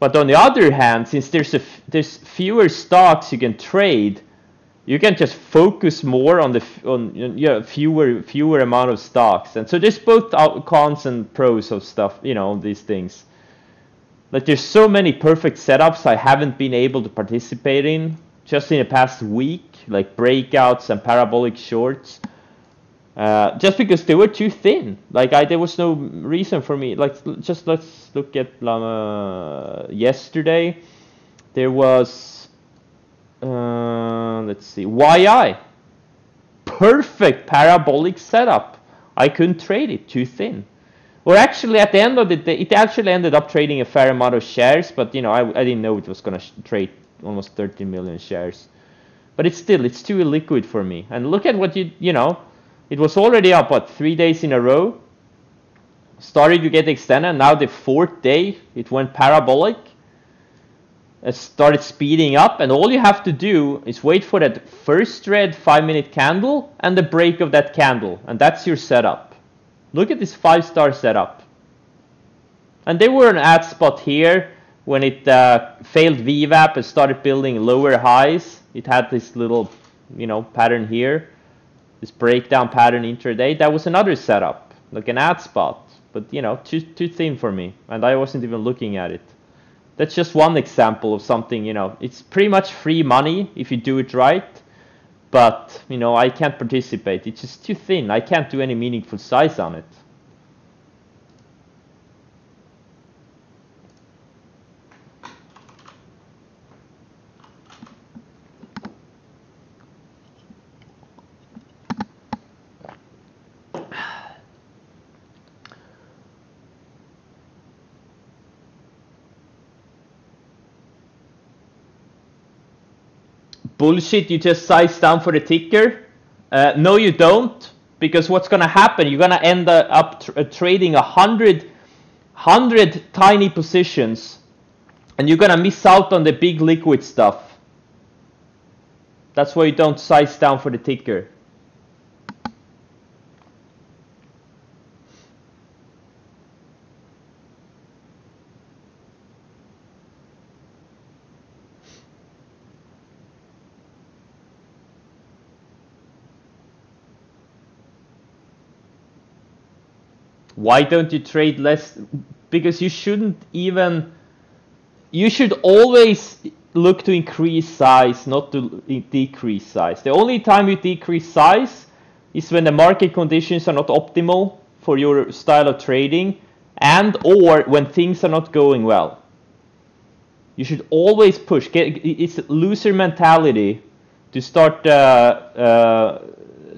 But on the other hand, since there's fewer stocks you can trade, you can just focus more on fewer amount of stocks. And so there's both cons and pros of stuff, you know, these things. Like there's so many perfect setups I haven't been able to participate in just in the past week, like breakouts and parabolic shorts, just because they were too thin. Like there was no reason for me. Like just let's look at yesterday. There was let's see, YI, perfect parabolic setup. I couldn't trade it, too thin. Or actually, at the end of the day, it actually ended up trading a fair amount of shares, but you know, I didn't know it was going to trade almost 13 million shares. But it's too illiquid for me. And look at what you know, it was already up, what, 3 days in a row? Started to get extended, now the 4th day, it went parabolic. It started speeding up, and all you have to do is wait for that first red 5-minute candle and the break of that candle, and that's your setup. Look at this 5-star setup. And they were an ad spot here when it failed VWAP and started building lower highs. It had this little, you know, pattern here, this breakdown pattern intraday. That was another setup, like an ad spot, but you know, too thin for me, and I wasn't even looking at it. That's just one example of something, you know, it's pretty much free money if you do it right. But, you know, I can't participate. It's just too thin. I can't do any meaningful size on it. Bullshit, you just size down for the ticker? No, you don't, because what's going to happen, you're going to end up trading 100 tiny positions, and you're going to miss out on the big liquid stuff. That's why you don't size down for the ticker. Why don't you trade less? Because you shouldn't even, you should always look to increase size, not to decrease size. The only time you decrease size is when the market conditions are not optimal for your style of trading, and or when things are not going well. You should always push. It's loser mentality to start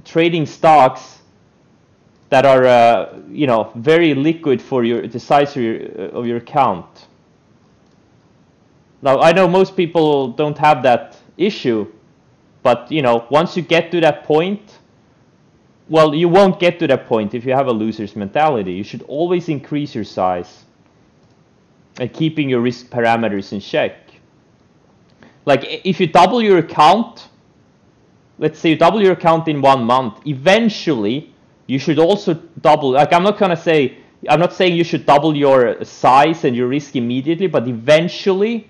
trading stocks that are you know, very liquid for the size of your account. Now I know most people don't have that issue, but you know, once you get to that point, well, you won't get to that point if you have a loser's mentality. You should always increase your size. and keeping your risk parameters in check. Like if you double your account, let's say you double your account in 1 month, eventually you should also double. Like I'm not saying you should double your size and your risk immediately, but eventually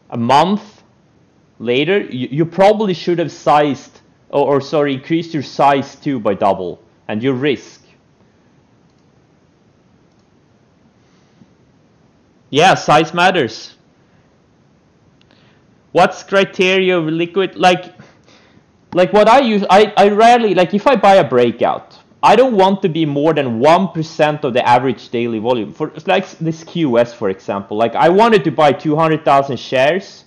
a month later you probably should have sized or increased your size too by double and your risk. Yeah, size matters. What's criteria of liquid? Like what I use, I rarely, like if I buy a breakout, I don't want to be more than 1% of the average daily volume. For like this QS, for example, like I wanted to buy 200,000 shares,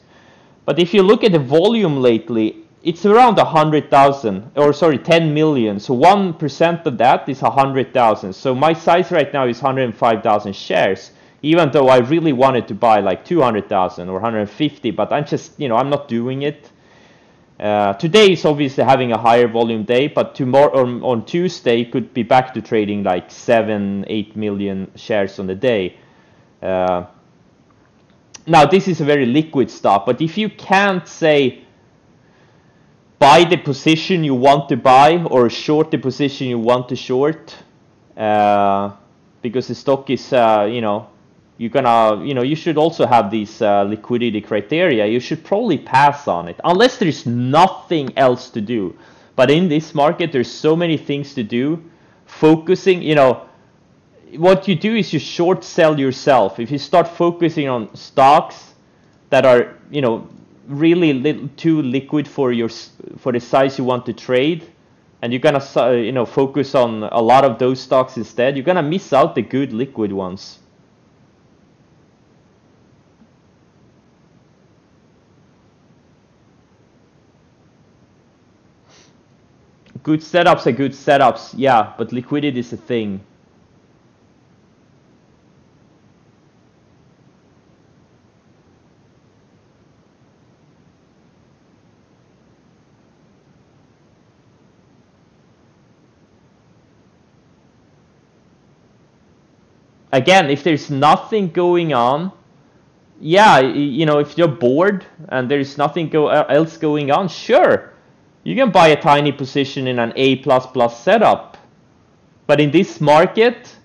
but if you look at the volume lately, it's around 100,000, or sorry, 10 million. So 1% of that is 100,000. So my size right now is 105,000 shares, even though I really wanted to buy like 200,000 or 150, but I'm just, I'm not doing it. Today is obviously having a higher volume day, but tomorrow on Tuesday could be back to trading like 7-8 million shares on the day. Now this is a very liquid stock, but if you can't say buy the position you want to buy or short the position you want to short, because the stock is you should also have these liquidity criteria. You should probably pass on it unless there's nothing else to do. But in this market, there's so many things to do. Focusing, what you do is you short sell yourself. If you start focusing on stocks that are, really too liquid for the size you want to trade, and you're gonna, focus on a lot of those stocks instead, you're gonna miss out the good liquid ones. Good setups are good setups, yeah, but liquidity is a thing. Again, if there's nothing going on, yeah, if you're bored and there's nothing else going on, sure, you can buy a tiny position in an A++ setup. But in this market,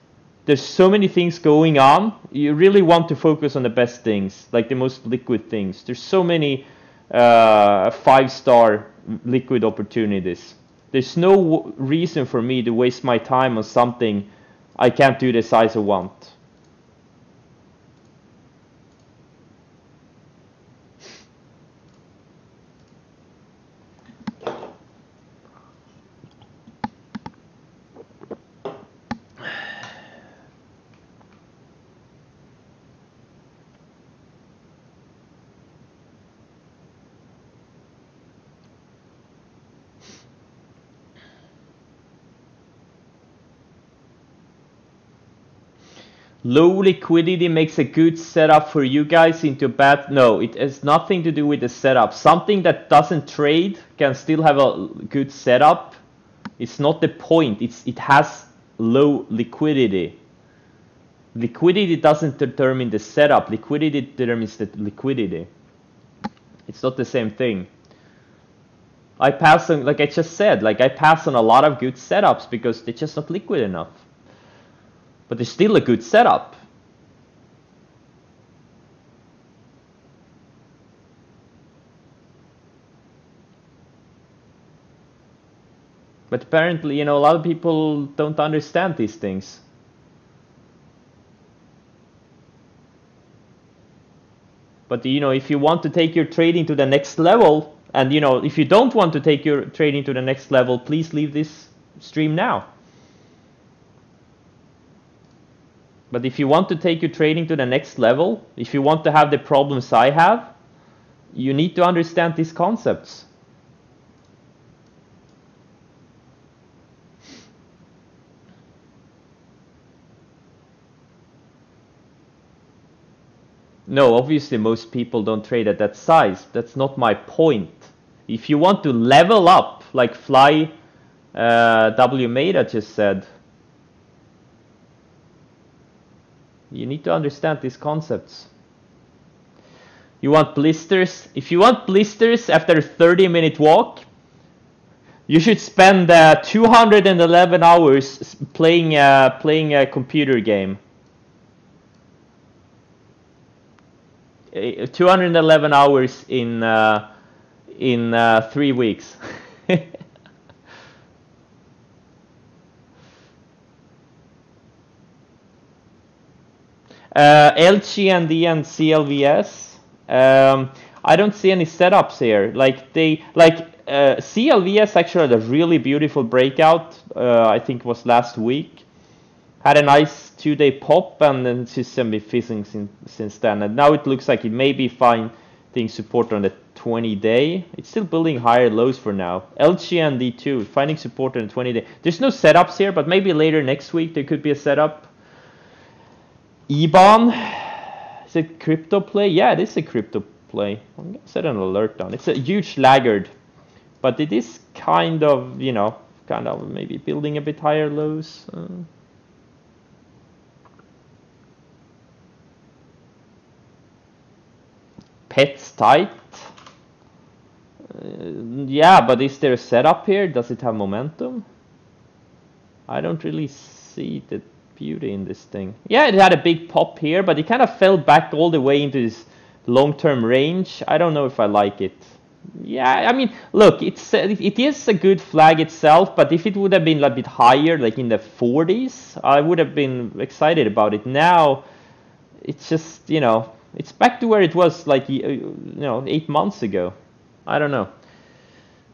there's so many things going on. You really want to focus on the best things, like the most liquid things. There's so many 5-star liquid opportunities. There's no reason for me to waste my time on something I can't do the size I want. Low liquidity makes a good setup for you guys into bad. No, it has nothing to do with the setup. Something that doesn't trade can still have a good setup. It's not the point. It has low liquidity. Liquidity doesn't determine the setup. Liquidity determines the liquidity. It's not the same thing. I pass on, like I just said, like I pass on a lot of good setups because they're just not liquid enough. But it's still a good setup. But apparently, a lot of people don't understand these things. But if you want to take your trading to the next level, and if you don't want to take your trading to the next level, please leave this stream now. But if you want to take your trading to the next level, if you want to have the problems I have, you need to understand these concepts. No, obviously most people don't trade at that size. That's not my point. If you want to level up, like Fly W Meta just said, You need to understand these concepts. You want blisters? If you want blisters after a 30-minute walk, you should spend 211 hours playing a computer game. 211 hours in 3 weeks. LGND and CLVS. I don't see any setups here. CLVS actually had a really beautiful breakout. I think it was last week. Had a nice 2-day pop, and then system been fizzing since then. And now it looks like it may be finding support on the 20-day. It's still building higher lows for now. LGND2 finding support on the 20-day. There's no setups here, but maybe later next week there could be a setup. EBON, is it crypto play? Yeah, it is a crypto play. I'm gonna set an alert on. It's a huge laggard, but it is kind of, you know, maybe building a bit higher lows. Pets tight. Yeah, but is there a setup here? Does it have momentum? I don't really see the beauty in this thing. Yeah, it had a big pop here, but it kind of fell back all the way into this long-term range. I don't know if I like it. Yeah, I mean, look, it is a good flag itself, but if it would have been a bit higher, like in the 40s, I would have been excited about it. Now, it's just, you know, it's back to where it was like, you know, 8 months ago. I don't know.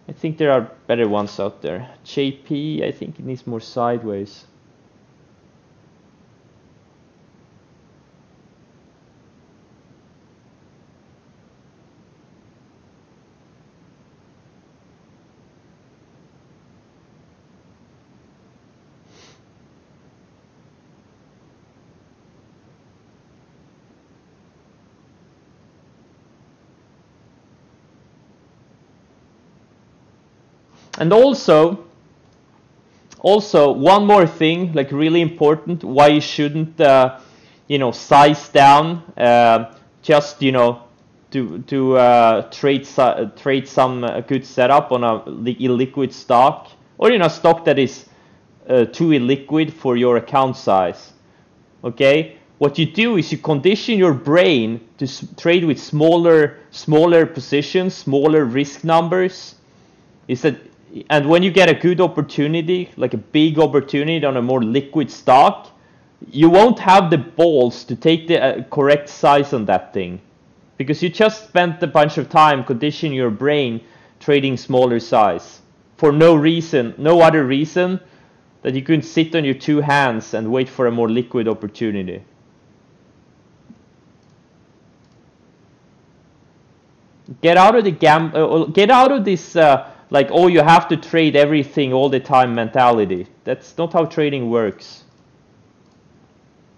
I think there are better ones out there. JP, I think it needs more sideways. And also one more thing, like really important, why you shouldn't, you know, size down, just, you know, to trade some good setup on a illiquid stock, or, you know, stock that is too illiquid for your account size. Okay, what you do is you condition your brain to trade with smaller positions, smaller risk numbers. And when you get a good opportunity, like a big opportunity on a more liquid stock, you won't have the balls to take the correct size on that thing, because you just spent a bunch of time conditioning your brain trading smaller size for no reason, no other reason that you can sit on your two hands and wait for a more liquid opportunity. Get out of the get out of this like, oh, you have to trade everything all the time mentality. That's not how trading works.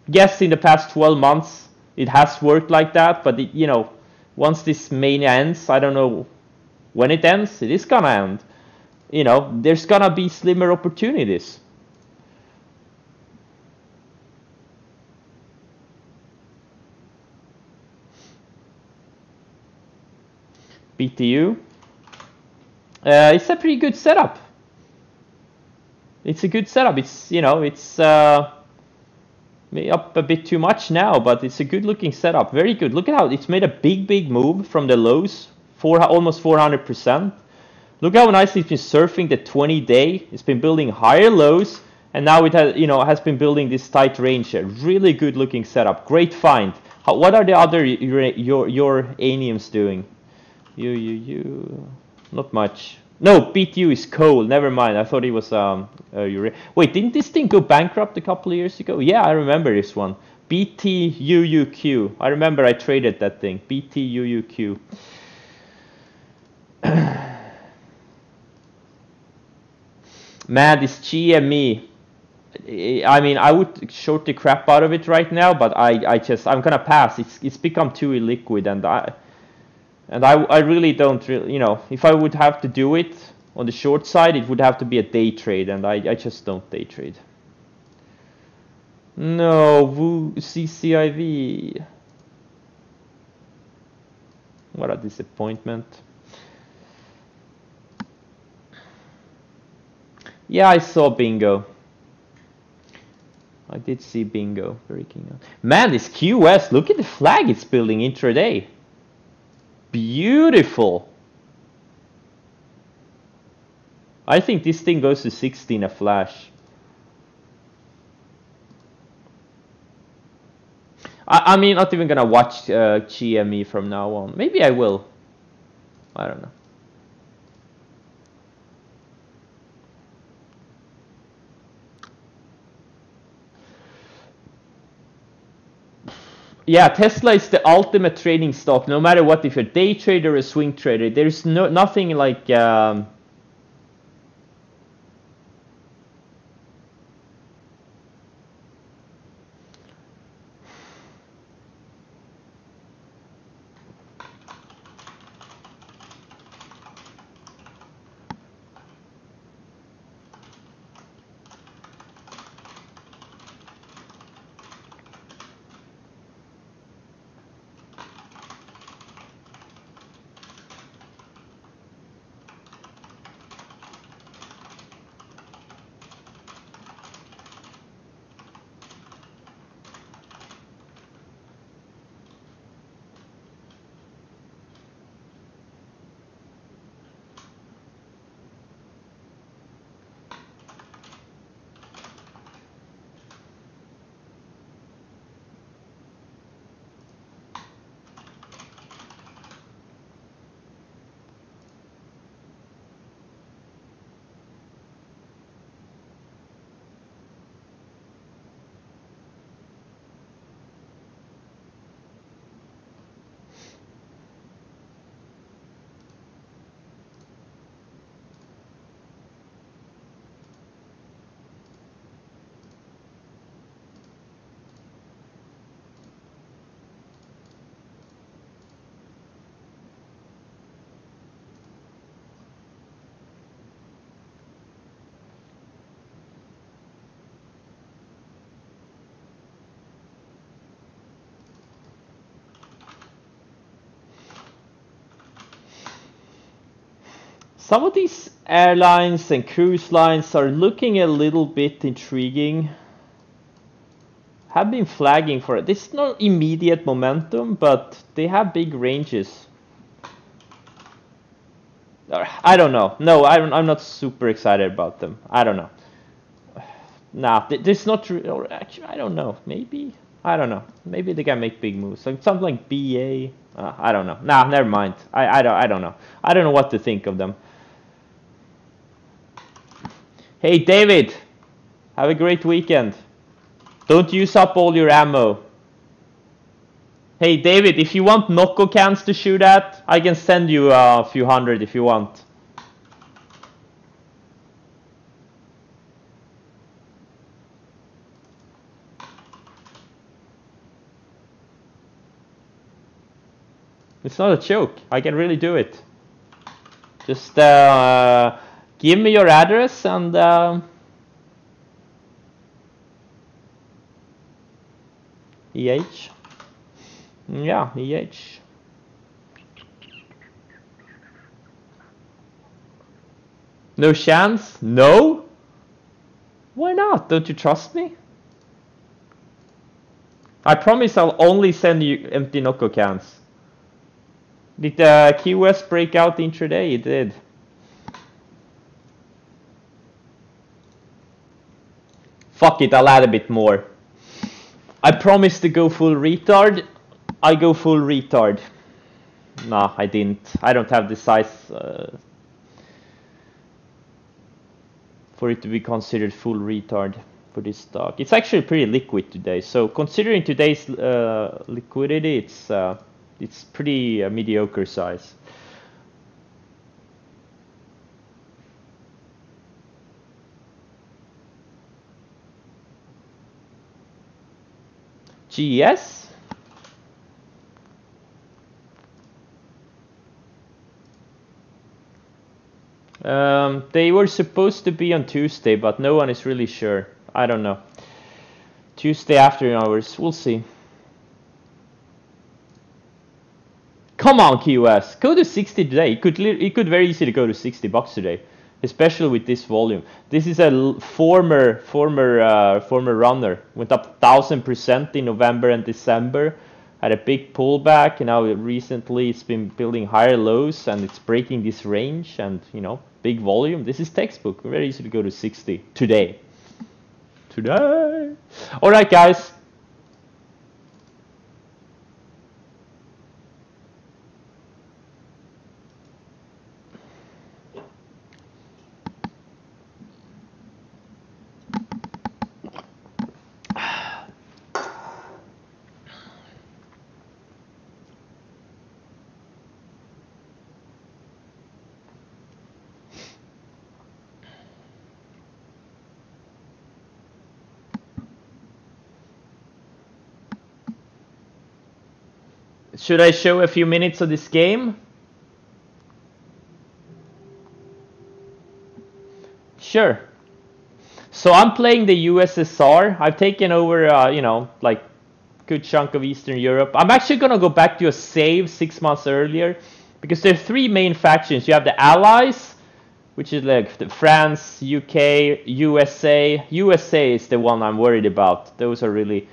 Yes, in the past 12 months it has worked like that, but it, you know, once this mania ends, I don't know when it ends, it is gonna end. You know, there's gonna be slimmer opportunities. BTU. It's a pretty good setup. It's a good setup. It's, you know, it's up a bit too much now, but it's a good looking setup. Very good. Look at how it's made a big move from the lows, almost 400%. Look how nicely it's been surfing the 20-day. It's been building higher lows, and now it has, you know, has been building this tight range here. Really good looking setup. Great find. What are the other your aniums doing? Not much. No, BTU is coal. Never mind. I thought it was wait, didn't this thing go bankrupt a couple of years ago? Yeah, I remember this one. BTUUQ. I remember I traded that thing. BTUUQ. Man, this GME. I mean, I would short the crap out of it right now, but I'm gonna pass. It's become too illiquid, and I really don't, you know, if I would have to do it on the short side, it would have to be a day trade, and I just don't day trade. No, Woo CCIV. What a disappointment. Yeah, I saw Bingo. I did see Bingo breaking out. Man, this QS, look at the flag it's building intraday. Beautiful. I think this thing goes to 16 a flash. I mean, not even gonna watch GME from now on. Maybe I will. I don't know. Yeah, Tesla is the ultimate trading stock. No matter what, if you're a day trader or a swing trader, there's nothing like. Some of these airlines and cruise lines are looking a little bit intriguing. Have been flagging for it. There's no immediate momentum, but they have big ranges. I don't know. No, I'm not super excited about them. I don't know. Nah, there's not. Or actually, I don't know. Maybe. I don't know. Maybe they can make big moves. Like something like BA. I don't know. Nah, never mind. I don't know. I don't know what to think of them. Hey, David. Have a great weekend. Don't use up all your ammo. Hey, David, if you want Nocco cans to shoot at, I can send you a few hundred if you want. It's not a joke. I can really do it. Just give me your address and EH. Yeah, EH. No chance? No? Why not? Don't you trust me? I promise I'll only send you empty Nocco cans. Did QS break out intraday? It did. Fuck it, I'll add a bit more. I promised to go full retard. I go full retard. Nah, I didn't. I don't have the size for it to be considered full retard for this stock. It's actually pretty liquid today. So considering today's liquidity, it's pretty mediocre size. GS? They were supposed to be on Tuesday, but no one is really sure. I don't know. Tuesday after hours, we'll see. Come on, QS, go to 60 today. It could very easily go to $60 today, especially with this volume. This is a former runner. Went up 1,000% in November and December. Had a big pullback, and now recently it's been building higher lows, and it's breaking this range, and you know, big volume. This is textbook. Very easy to go to 60 today. All right, guys. Should I show a few minutes of this game? Sure. So I'm playing the USSR. I've taken over, you know, like good chunk of Eastern Europe. I'm actually gonna go back to a save 6 months earlier because there are three main factions. You have the Allies, which is like the France, UK, USA. USA is the one I'm worried about. Those are really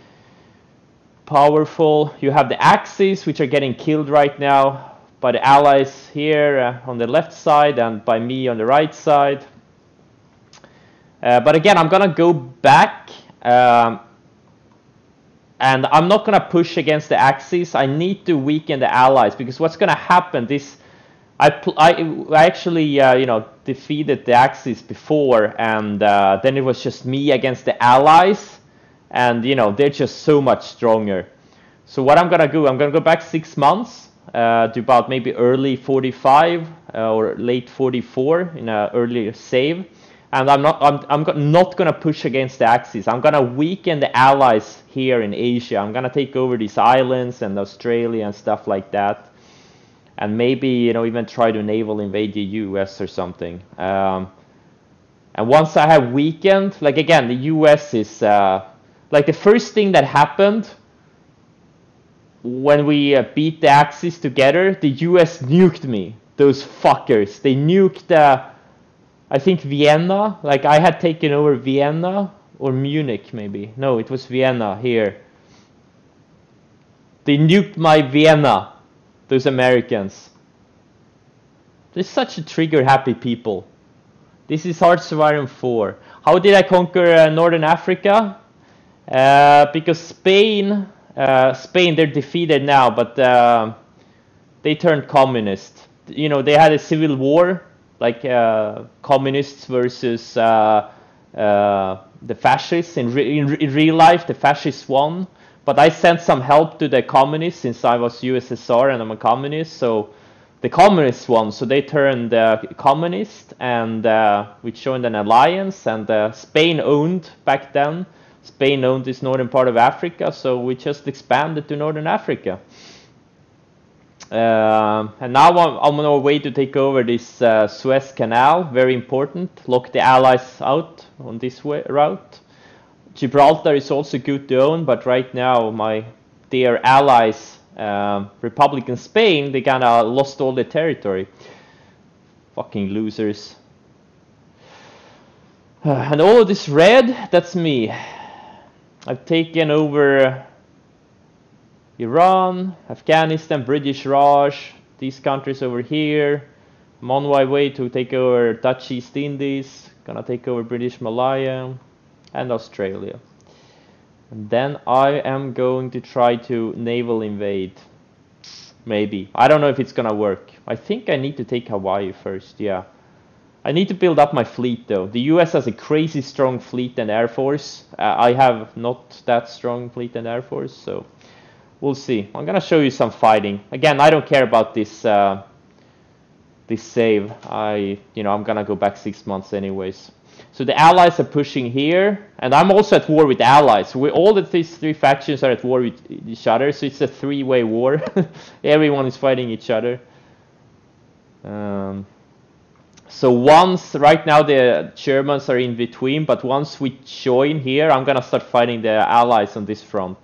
powerful. You have the Axis, which are getting killed right now by the Allies here on the left side and by me on the right side. But again, I'm gonna go back and I'm not gonna push against the Axis. I need to weaken the Allies because what's gonna happen, I actually you know, defeated the Axis before, and then it was just me against the Allies. And you know, they're just so much stronger. So what I'm gonna do, I'm gonna go back 6 months to about maybe early 45 or late 44 in an earlier save. And I'm not gonna push against the Axis. I'm gonna weaken the Allies here in Asia. I'm gonna take over these islands and Australia and stuff like that. And maybe, you know, even try to naval invade the US or something. And once I have weakened, like again, the US is like the first thing that happened when we beat the Axis together, the US nuked me. Those fuckers. They nuked, I think, Vienna. Like I had taken over Vienna or Munich maybe. No, it was Vienna here. They nuked my Vienna. Those Americans. They're such a trigger-happy people. This is Hearts of Iron 4. How did I conquer Northern Africa? Because Spain, they're defeated now, but they turned communist. You know, they had a civil war, like communists versus the fascists. In real life, the fascists won. But I sent some help to the communists since I was USSR and I'm a communist. So the communists won, so they turned communist, and we joined an alliance. And Spain owned back then. Spain owned this northern part of Africa, so we just expanded to northern Africa. And now I'm on our way to take over this Suez Canal, very important. Lock the Allies out on this route. Gibraltar is also good to own, but right now my dear allies, Republic and Spain, they kinda lost all their territory. Fucking losers. And all of this red, that's me. I've taken over Iran, Afghanistan, British Raj, these countries over here. I'm on my way to take over Dutch East Indies, gonna take over British Malaya and Australia. And then I am going to try to naval invade. Maybe. I don't know if it's gonna work. I think I need to take Hawaii first, yeah. I need to build up my fleet though. The US has a crazy strong fleet and air force. I have not that strong fleet and air force, so we'll see. I'm gonna show you some fighting. Again, I don't care about this this save. I'm gonna go back 6 months anyways. So the allies are pushing here, and I'm also at war with the allies. All of these three factions are at war with each other, so it's a three-way war. Everyone is fighting each other. So once, right now the Germans are in between, but once we join here, I'm gonna start fighting the allies on this front.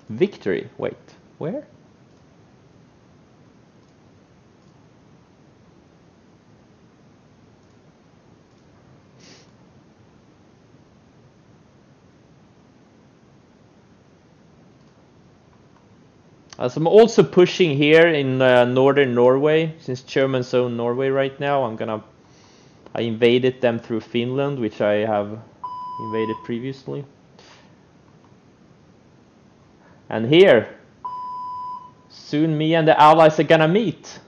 Victory, wait, where? So I'm also pushing here in northern Norway, since Germans own Norway right now. I invaded them through Finland, which I have invaded previously. And here, soon me and the allies are gonna meet.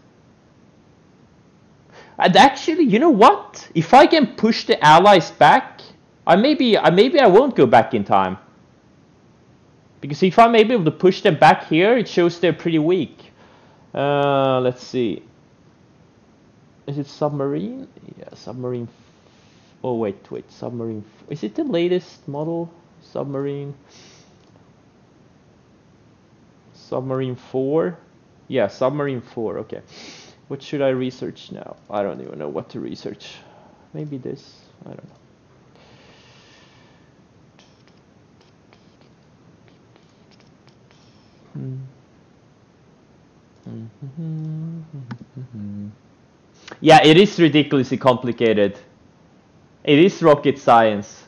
And actually, you know what? If I can push the allies back, maybe I won't go back in time. Because if I'm able to push them back here, it shows they're pretty weak. Let's see. Is it submarine? Yeah, submarine. Oh wait, submarine. Is it the latest model? Submarine. Submarine 4? Yeah, Submarine 4, okay. What should I research now? I don't even know what to research. Maybe this, I don't know. Yeah, it is ridiculously complicated. It is rocket science.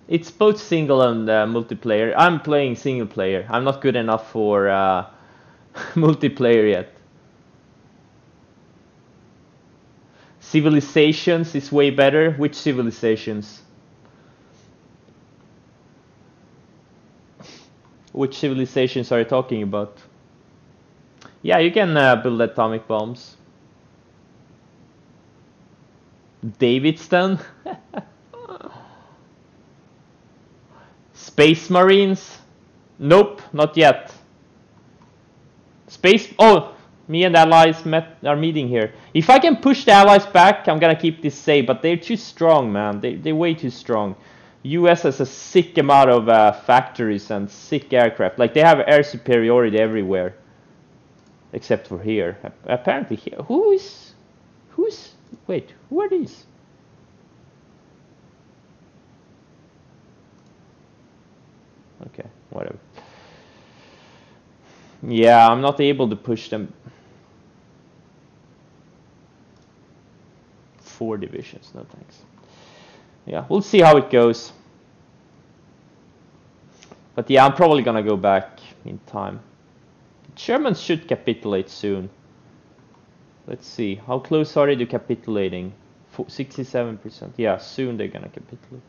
It's both single and multiplayer. I'm playing single player. I'm not good enough for multiplayer yet. Civilizations is way better. Which civilizations? Which civilizations are you talking about? Yeah, you can build atomic bombs. Davidson? Space Marines? Nope, not yet. Oh, me and allies are meeting here. If I can push the allies back, I'm gonna keep this safe, but they're too strong, man. They're way too strong. US has a sick amount of factories and sick aircraft. Like, they have air superiority everywhere. Except for here. Apparently here. Wait, who are these? Okay, whatever. Yeah, I'm not able to push them. 4 divisions, no thanks. Yeah, we'll see how it goes. But yeah, I'm probably gonna go back in time. Germans should capitulate soon. Let's see, how close are they to capitulating? 67%. Yeah, soon they're gonna capitulate.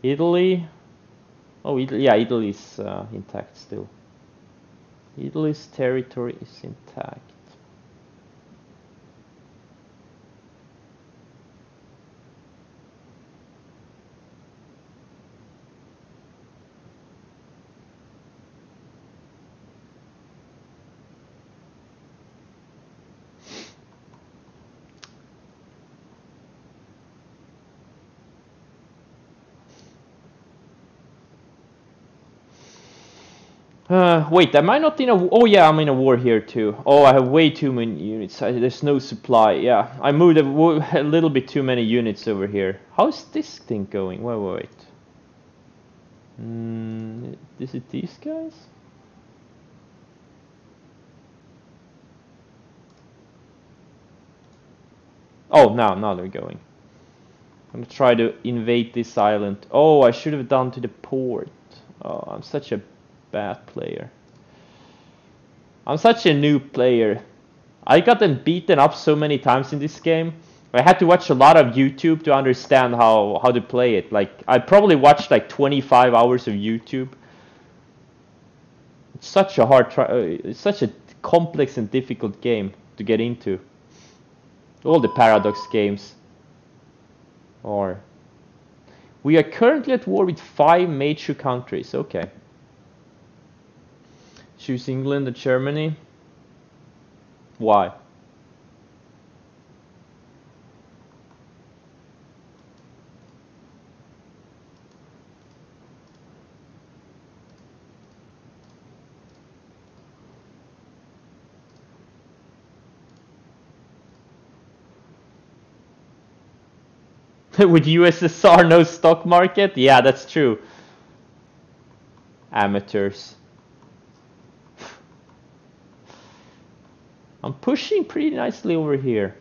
Italy. Oh, yeah, Italy's intact still. Italy's territory is intact. Wait, am I not in a... Oh yeah, I'm in a war here too. Oh, I have way too many units. There's no supply. Yeah, I moved a little bit too many units over here. How's this thing going? Wait. Is it these guys? Oh, now they're going. I'm gonna try to invade this island. Oh, I should have done to the port. Oh, I'm such a bad player. I'm such a new player. I got them beaten up so many times in this game. I had to watch a lot of YouTube to understand how to play it. Like, I probably watched like 25 hours of YouTube. It's such a hard it's such a complex and difficult game to get into. All the Paradox games are. We are currently at war with 5 major countries. Okay. Choose England and Germany. Why? With USSR no stock market? Yeah, that's true. Amateurs. I'm pushing pretty nicely over here.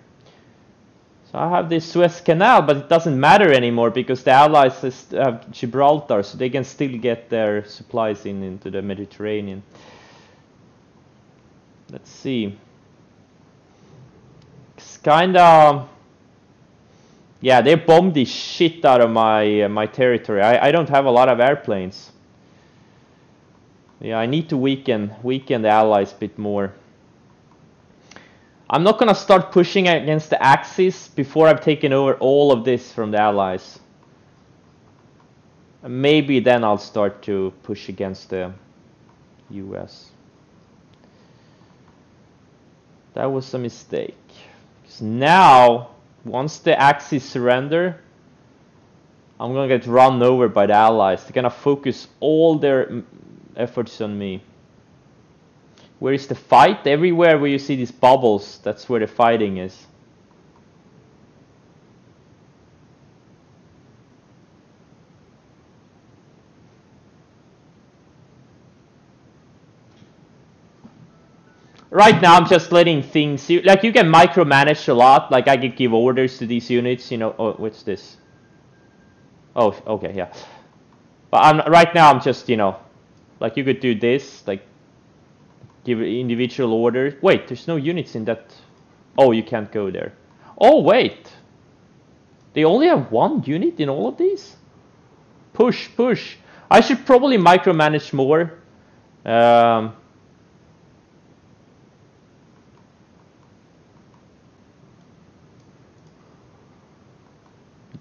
So I have this Suez Canal, but it doesn't matter anymore because the Allies have Gibraltar, so they can still get their supplies into the Mediterranean. Let's see. It's kinda... Yeah, they bombed the shit out of my territory. I don't have a lot of airplanes. Yeah, I need to weaken the Allies a bit more. I'm not gonna start pushing against the Axis before I've taken over all of this from the Allies. Maybe then I'll start to push against the US. That was a mistake. Because now, once the Axis surrender, I'm gonna get run over by the Allies. They're gonna focus all their efforts on me. Where is the fight? Everywhere where you see these bubbles, that's where the fighting is. Right now I'm just letting things, like you can micromanage a lot, like I could give orders to these units, you know. Oh, what's this? Oh, okay, yeah. But right now I'm just, you know, like you could do this, like give individual orders. Wait, there's no units in that. Oh, you can't go there. Oh, wait. They only have one unit in all of these? Push, push. I should probably micromanage more.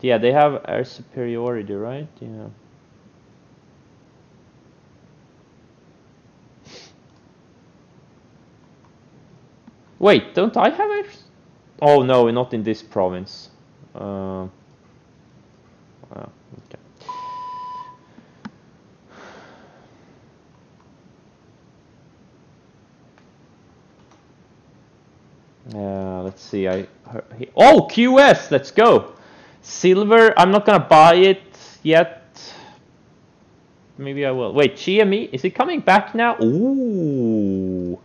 Yeah, they have air superiority, right? Yeah. Wait, don't I have air? Oh no, not in this province. Okay. Let's see. Oh, QS. Let's go. Silver. I'm not gonna buy it yet. Maybe I will. Wait, GME. Is it coming back now? Ooh.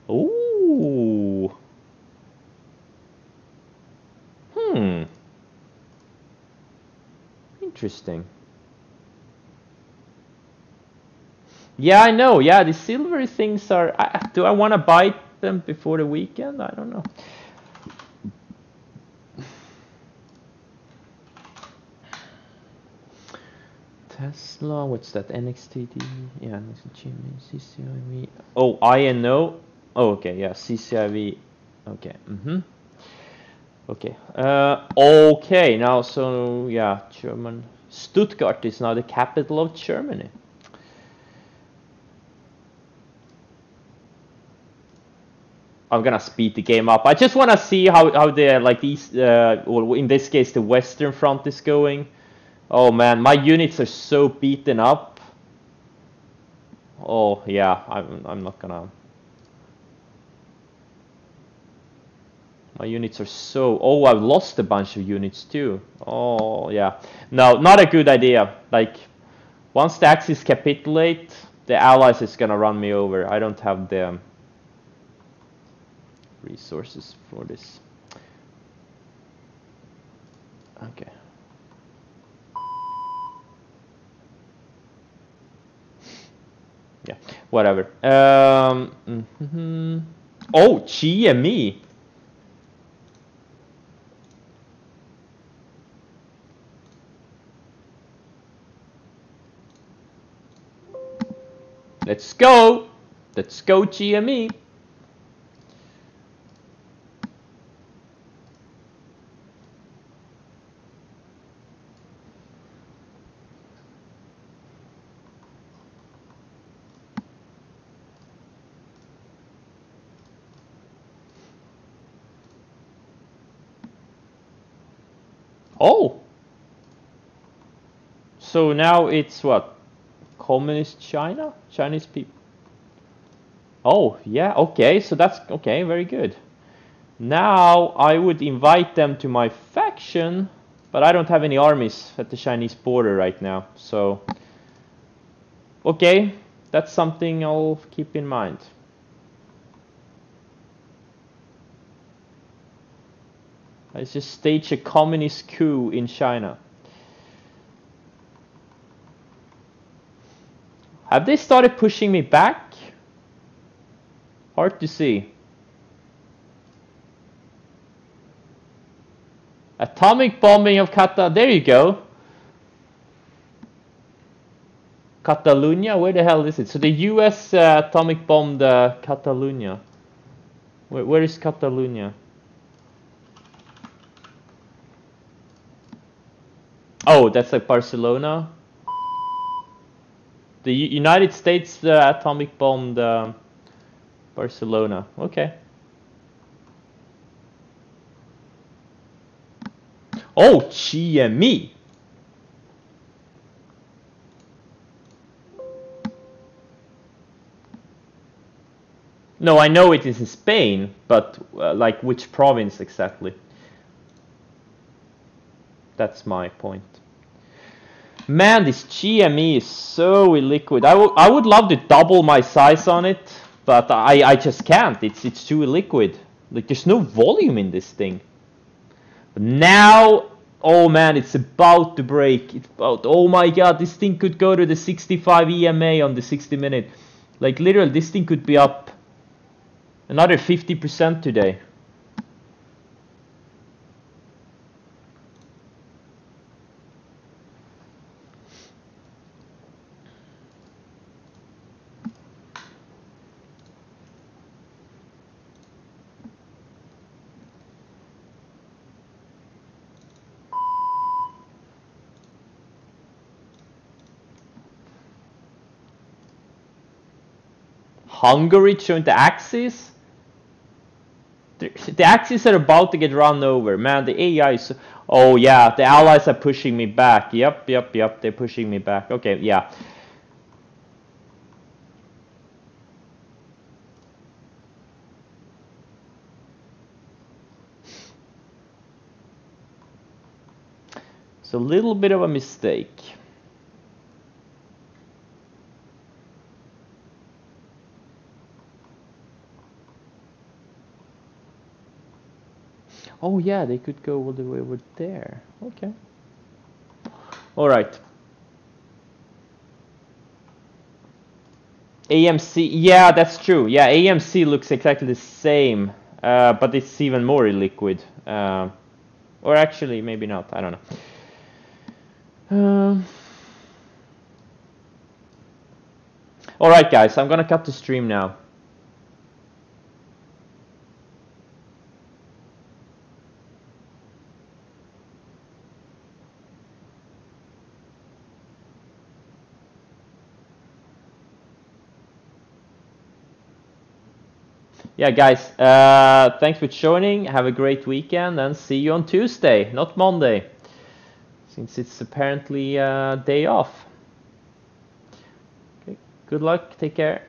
Ooh. Interesting. Yeah, I know. Yeah, the silver things are... do I want to buy them before the weekend? I don't know. Tesla, what's that? NXTD? Yeah, GME, CCIV. Oh, INO. Oh, okay, yeah, CCIV. Okay, Okay. Okay, now, so, yeah, German. Stuttgart is now the capital of Germany. I'm gonna speed the game up. I just want to see how the, like, these, well, in this case, the Western Front is going. Oh man, my units are so beaten up. Oh yeah, I'm not gonna... My units are so... Oh, I've lost a bunch of units too. Oh yeah. No, not a good idea. Like, once the Axis capitulate, the Allies is gonna run me over. I don't have the resources for this. Okay. Yeah, whatever. Oh, GME. Let's go. Let's go, GME. Oh! So now it's what? Communist China? Chinese people? Oh, yeah, okay, so that's okay, very good. Now I would invite them to my faction, but I don't have any armies at the Chinese border right now, so okay, that's something I'll keep in mind. I just stage a communist coup in China. Have they started pushing me back? Hard to see. Atomic bombing of there you go. Catalonia? Where the hell is it? So the US atomic bombed Catalonia. Where is Catalonia? Oh, that's like Barcelona. The United States atomic bombed Barcelona. Okay. Oh, GME. No, I know it is in Spain, but like which province exactly? That's my point. Man, this GME is so illiquid. I would love to double my size on it, but I just can't. It's too illiquid. Like there's no volume in this thing. But now, oh man, it's about to break. It's about. Oh my god, this thing could go to the 65 EMA on the 60-minute. Like literally, this thing could be up another 50% today. Hungary joined the Axis. The Axis are about to get run over. Man, the AI is... Oh yeah, the allies are pushing me back. Yep, they're pushing me back. Okay, yeah. It's a little bit of a mistake. Oh yeah, they could go all the way over there. Okay. All right. AMC, yeah, that's true. Yeah, AMC looks exactly the same, but it's even more illiquid. Or actually, maybe not. I don't know. All right, guys, I'm gonna cut the stream now. Yeah, guys, thanks for joining. Have a great weekend and see you on Tuesday, not Monday, since it's apparently a day off. Okay, good luck. Take care.